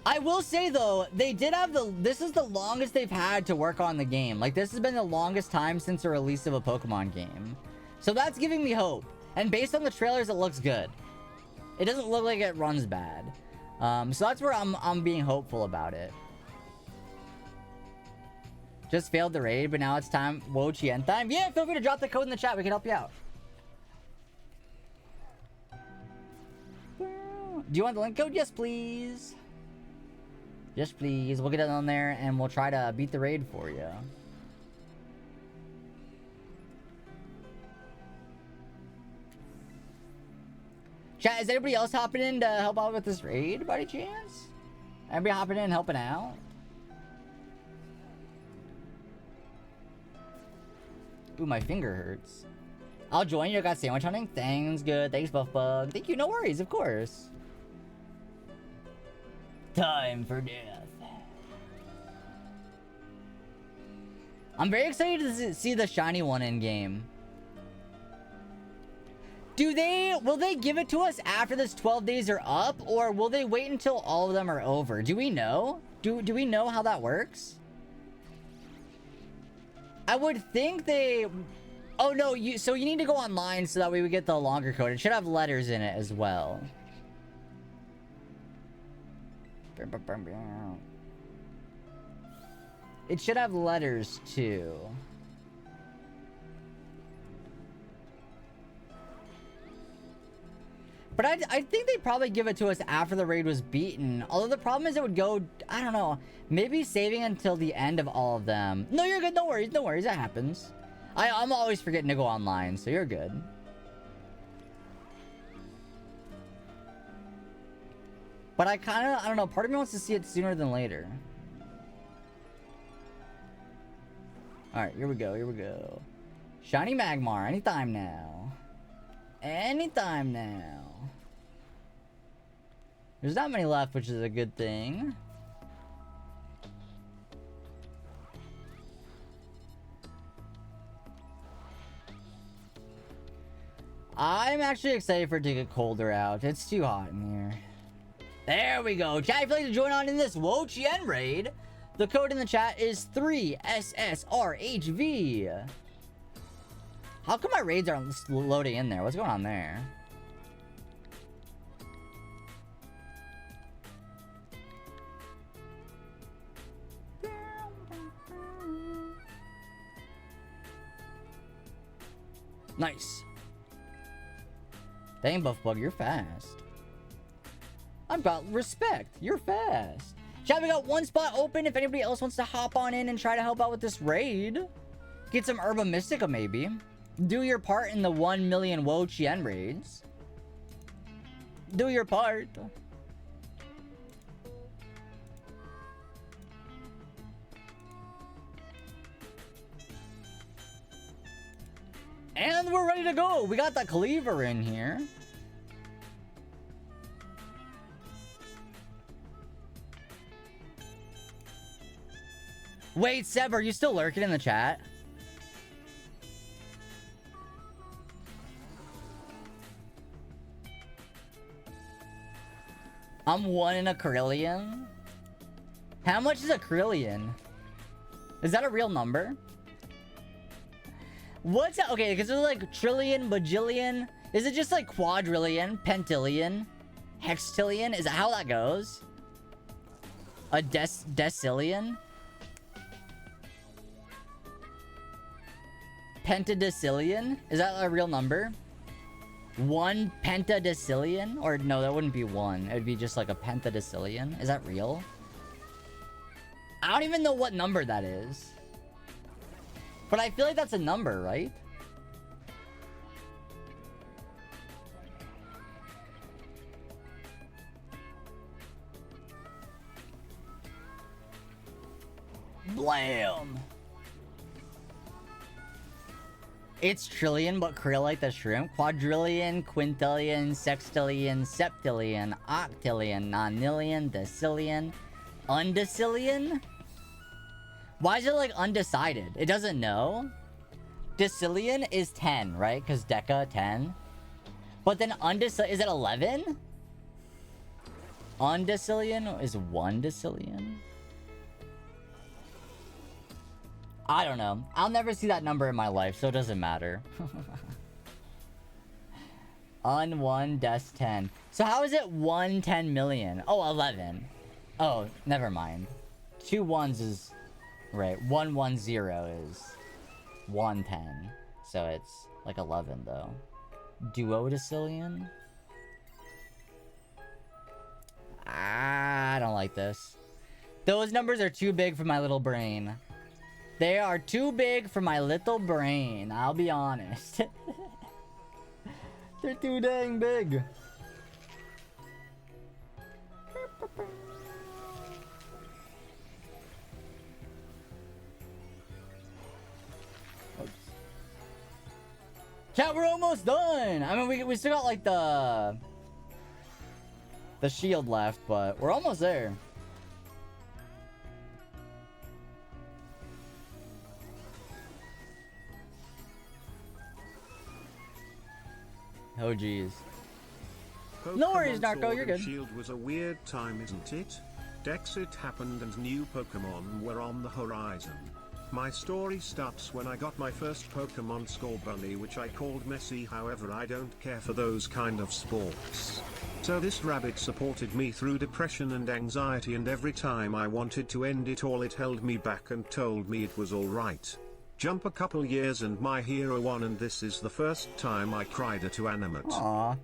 I will say though, they did have this is the longest they've had to work on the game. Like, this has been the longest time since the release of a Pokemon game. So that's giving me hope. And based on the trailers, it looks good. It doesn't look like it runs bad. So that's where I'm being hopeful about it. Just failed the raid, but now it's time. Wo-Chien time. Yeah, feel free to drop the code in the chat. We can help you out. Do you want the link code? Yes, please. Yes, please. We'll get it on there and we'll try to beat the raid for you. Chat, is anybody else hopping in to help out with this raid by any chance? Anybody hopping in helping out? Ooh, my finger hurts. I'll join you. I got sandwich hunting. Thanks, good. Thanks, Buff Bug. Thank you. No worries, of course. Time for death. I'm very excited to see the shiny one in game. Will they give it to us after this 12 days are up, or will they wait until all of them are over? Do we know? Do we know how that works? I would think they... Oh no, so you need to go online so that way we get the longer code. It should have letters in it as well. It should have letters too. But I think they probably give it to us after the raid was beaten. Although the problem is it would go, I don't know, maybe saving until the end of all of them. No, you're good. No worries. No worries. That happens. I'm always forgetting to go online, so you're good. But I don't know, part of me wants to see it sooner than later. Alright, here we go, here we go. Shiny Magmar, anytime now. Anytime now. There's not many left, which is a good thing. I'm actually excited for it to get colder out. It's too hot in here. There we go. Chat, if you'd like to join on in this Wo-Chien raid, the code in the chat is 3SSRHV. How come my raids aren't loading in there? What's going on there? Nice. Dang, Buff Bug, you're fast. I've got respect. You're fast. Chat, we got one spot open if anybody else wants to hop on in and try to help out with this raid. Get some Herba Mystica, maybe. Do your part in the 1 million Wo-Chien raids. Do your part. And we're ready to go. We got the cleaver in here. Wait, Seb, are you still lurking in the chat? I'm 1 in a Carillion. How much is a Carillion? Is that a real number? What's that? Okay, because there's like trillion, bajillion. Is it just like quadrillion, pentillion, hextillion? Is that how that goes? A decillion? Pentadecillion? Is that a real number? 1 pentadecillion? Or no, that wouldn't be 1. It would be just like a pentadecillion. Is that real? I don't even know what number that is. But I feel like that's a number, right? Blam! It's trillion, but krill like the shrimp. Quadrillion, quintillion, sextillion, septillion, octillion, nonillion, decillion, undecillion? Why is it like undecided? It doesn't know. Decillion is 10, right? Because deca 10. But then undecillion, is it 11? Undecillion is 1 decillion. I don't know. I'll never see that number in my life, so it doesn't matter. Un1 des 10. So how is it 1 10 million? Oh, 11. Oh, never mind. 2 1s is Right, 110 is 110. So it's like 11 though. Duodecillion? I don't like this. Those numbers are too big for my little brain. They are too big for my little brain, I'll be honest. They're too dang big. Oops. Chat, we're almost done. I mean, we still got like the shield left, but we're almost there. Oh geez. No worries, Narco, Sword you're and good. Shield was a weird time, isn't it? Dexit happened and new Pokemon were on the horizon. My story starts when I got my first Pokemon Scorbunny, which I called Messy. However, I don't care for those kind of sports. So this rabbit supported me through depression and anxiety, and every time I wanted to end it all, it held me back and told me it was alright. Jump a couple years and my hero won, and this is the first time I cried at animate. Aww.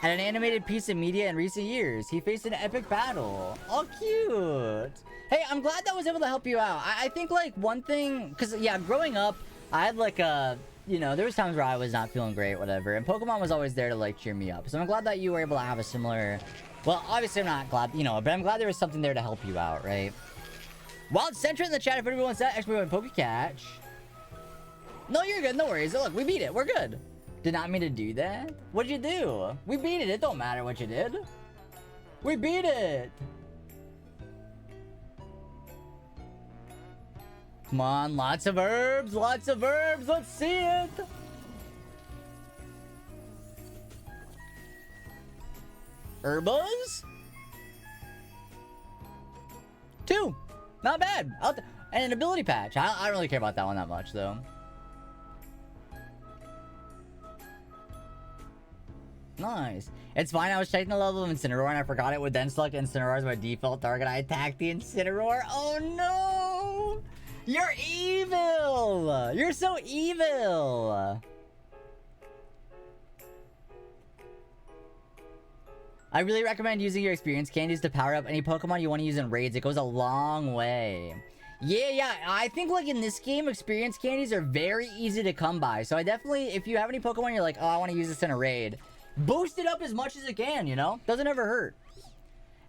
At an animated piece of media in recent years, he faced an epic battle. Oh, cute. Hey, I'm glad that was able to help you out. I think, like, one thing... Because, yeah, growing up, I had, like, a... You know, there was times where I was not feeling great, whatever. And Pokemon was always there to, like, cheer me up. So I'm glad that you were able to have a similar... Well, obviously I'm not glad, you know, but I'm glad there was something there to help you out, right? Wild Center in the chat if anyone wants that. Extra Pokecatch. No, you're good. No worries. Look, we beat it. We're good. Did not mean to do that. What'd you do? We beat it. It don't matter what you did. We beat it. Come on. Lots of herbs. Lots of herbs. Let's see it. Herbos? 2. Not bad. And an ability patch. I don't really care about that one that much, though. Nice. It's fine. I was checking the level of Incineroar and I forgot it would then select Incineroar as my default target. I attacked the Incineroar. Oh no! You're evil! You're so evil! I really recommend using your experience candies to power up any Pokemon you want to use in raids. It goes a long way. Yeah. I think, like, in this game, experience candies are very easy to come by. So I definitely, if you have any Pokemon you're like, oh, I want to use this in a raid, boost it up as much as it can, you know? Doesn't ever hurt.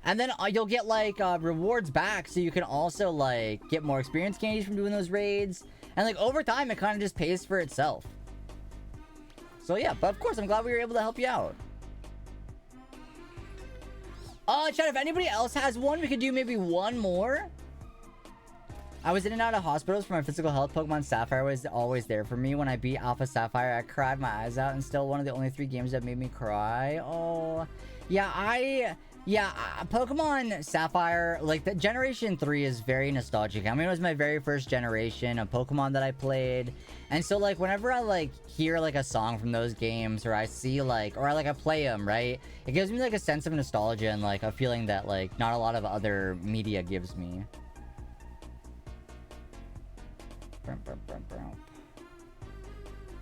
And then you'll get, like, rewards back, so you can also, like, get more experience candies from doing those raids. And, like, over time, it kind of just pays for itself. So, yeah. But, of course, I'm glad we were able to help you out. Chat, if anybody else has one, we could do maybe one more. I was in and out of hospitals for my physical health. Pokemon Sapphire was always there for me. When I beat Alpha Sapphire, I cried my eyes out, and still one of the only 3 games that made me cry. Oh, yeah, Pokemon Sapphire, like, the Generation 3 is very nostalgic. I mean, it was my very first generation of Pokemon that I played. And so, like, whenever I, like, hear, like, a song from those games, or I see, like, or I play them, right? It gives me, like, a sense of nostalgia and, like, a feeling that, like, not a lot of other media gives me.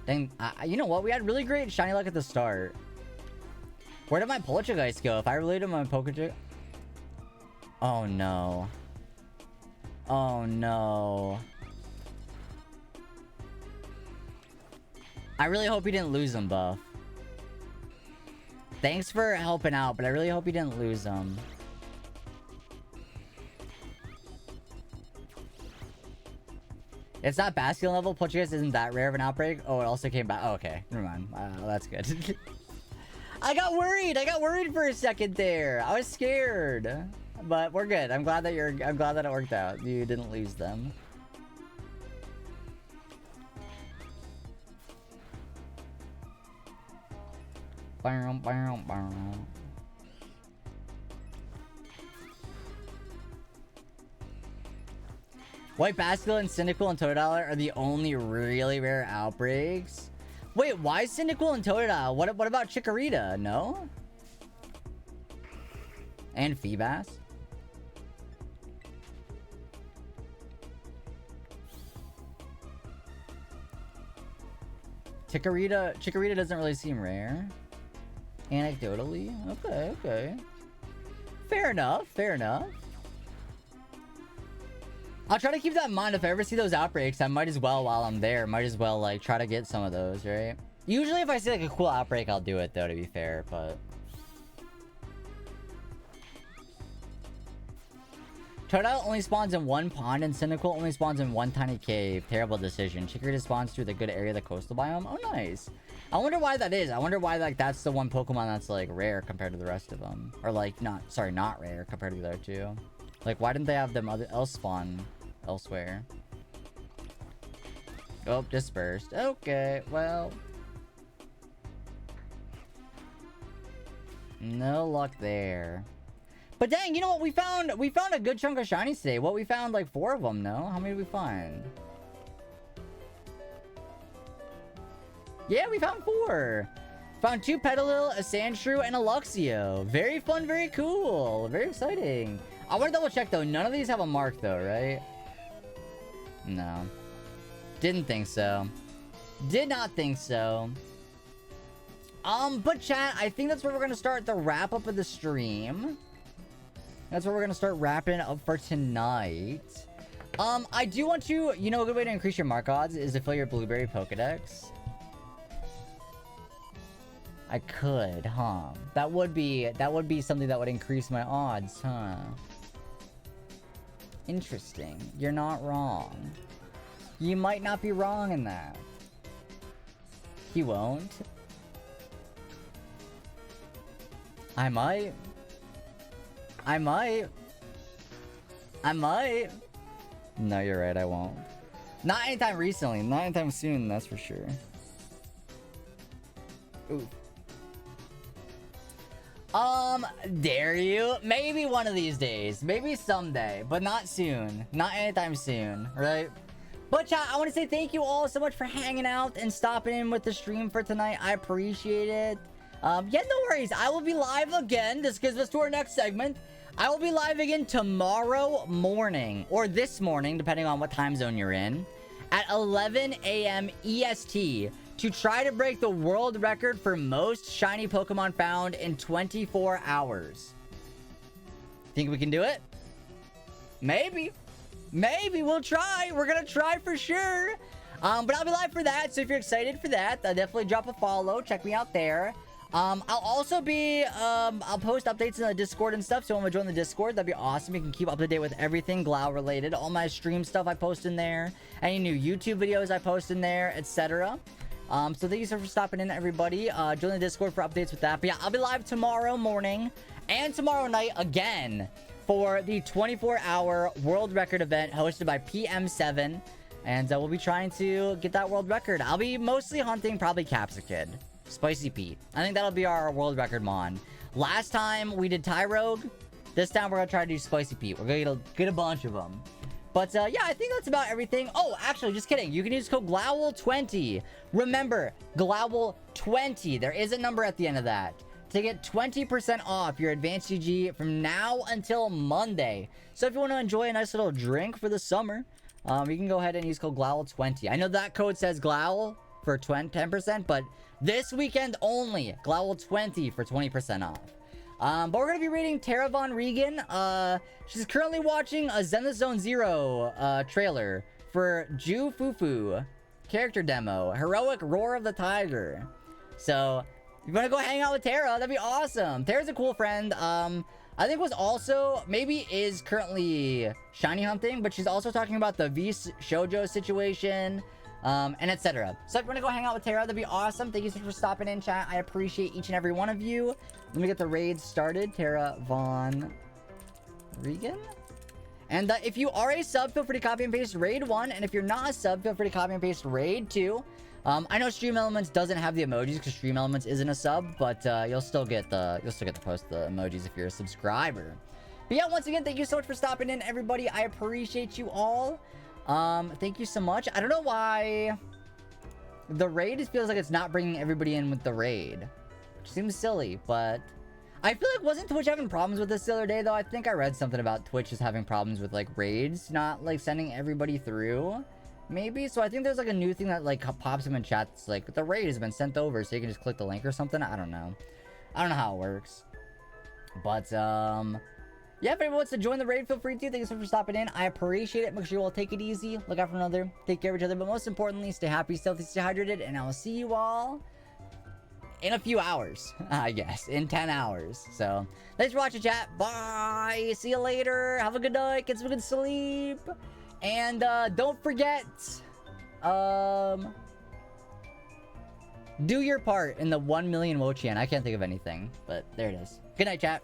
Dang, you know what? We had really great shiny luck at the start. Where did my Poltergeist go? If I related my Poltergeist... Oh, no. Oh, no. I really hope you didn't lose him, Buff. Thanks for helping out, but I really hope you didn't lose him. It's not Bastion level. Poltergeist isn't that rare of an outbreak. Oh, it also came back. Oh, okay. Never mind. That's good. I got worried. I got worried for a second there. I was scared. But we're good. I'm glad that it worked out. You didn't lose them. White Basculin, Cyndaquil, and Totodile are the only really rare outbreaks. Wait, why Cyndaquil and Totodile? What about Chikorita? No? And Feebas? Chikorita doesn't really seem rare. Anecdotally. Okay, okay. Fair enough, fair enough. I'll try to keep that in mind. If I ever see those outbreaks, I might as well, while I'm there, might as well, like, try to get some of those, right? Usually if I see, like, a cool outbreak, I'll do it, though, to be fair, but... Totodile only spawns in one pond, and Cynical only spawns in one tiny cave. Terrible decision. Chikorita spawns through the good area of the coastal biome. Oh, nice. I wonder why that is. I wonder why, like, that's the one Pokemon that's, like, rare compared to the rest of them. Or, like, not rare compared to the other two. Like, why didn't they have them else spawn elsewhere? Oh, dispersed. Okay, well... no luck there. But dang, you know what? We found a good chunk of shinies today. What, we found like 4 of them, no? How many did we find? Yeah, we found 4. Found 2 Petalil, a Sandshrew, and a Luxio. Very fun, very cool. Very exciting. I want to double check though. None of these have a mark though, right? No. Didn't think so. Did not think so. But chat, I think that's where we're gonna start the wrap up of the stream. That's where we're gonna start wrapping up for tonight. I do want to, you know, a good way to increase your mark odds is to fill your Blueberry Pokedex. I could, huh? That would be something that would increase my odds, huh? Interesting. You're not wrong. You might not be wrong in that. He won't. I might. I might. No, you're right, I won't. Not anytime recently, not anytime soon, that's for sure. Ooh. Dare you? Maybe one of these days. Maybe someday, but not soon. Not anytime soon, right? But chat, I want to say thank you all so much for hanging out and stopping in with the stream for tonight. I appreciate it. Yeah, no worries. I will be live again. This gives us to our next segment. I will be live again tomorrow morning, or this morning, depending on what time zone you're in, at 11 a.m. EST to try to break the world record for most shiny Pokemon found in 24 hours. Think we can do it? Maybe. Maybe. We'll try. We're gonna try for sure. But I'll be live for that, so if you're excited for that, definitely drop a follow. Check me out there. I'll also be, I'll post updates in the Discord and stuff, so if you want to join the Discord, that'd be awesome. You can keep up to date with everything Glau related, all my stream stuff I post in there, any new YouTube videos I post in there, etc. So thank you so much for stopping in, everybody. Join the Discord for updates with that. But yeah, I'll be live tomorrow morning and tomorrow night again for the 24-hour world record event hosted by PM7, and we'll be trying to get that world record. I'll be mostly hunting probably Capsicid. Spicy Pete. I think that'll be our world record mon. Last time we did Tyrogue. This time we're gonna try to do Spicy Pete. We're gonna get a bunch of them. But yeah, I think that's about everything. Oh, actually, just kidding. You can use code GLOWL20. Remember, GLOWL20. There is a number at the end of that. To get 20% off your advanced CG from now until Monday. So if you want to enjoy a nice little drink for the summer, you can go ahead and use code GLOWL20. I know that code says GLOWL for 10%, but this weekend only, GLOWL20 for 20% off. But we're gonna be reading Tara Von Regan. She's currently watching a Zenith Zone Zero trailer for Ju Fufu character demo, Heroic Roar of the Tiger. So if you wanna go hang out with Tara, that'd be awesome. Tara's a cool friend. I think was also, maybe is currently shiny hunting, but she's also talking about the V Shoujo situation. And etc. So if you want to go hang out with Tara, that'd be awesome. Thank you so much for stopping in, chat. I appreciate each and every one of you. Let me get the raids started. Tara Von Regan. And if you are a sub, feel free to copy and paste raid 1. And if you're not a sub, feel free to copy and paste raid 2. I know Stream Elements doesn't have the emojis because Stream Elements isn't a sub, but you'll still get to post the emojis if you're a subscriber. But yeah, once again, thank you so much for stopping in, everybody. I appreciate you all. Thank you so much. I don't know why the raid just feels like it's not bringing everybody in with the raid, which seems silly, but I feel like wasn't Twitch having problems with this the other day, though? I think I read something about Twitch is having problems with, like, raids, not, like, sending everybody through. Maybe. So I think there's like a new thing that like pops up in chats, like the raid has been sent over, so you can just click the link or something. I don't know how it works. But yeah, if anyone wants to join the raid, feel free to. Thank you so much for stopping in. I appreciate it. Make sure you all take it easy, look out for another, take care of each other, but most importantly, stay happy, stay healthy, stay hydrated, and I will see you all in a few hours, I guess, in 10 hours. So thanks for watching, chat. Bye. See you later. Have a good night. Get some good sleep. And don't forget, do your part in the 1 million Wo-Chien. I can't think of anything, but there it is. Good night, chat.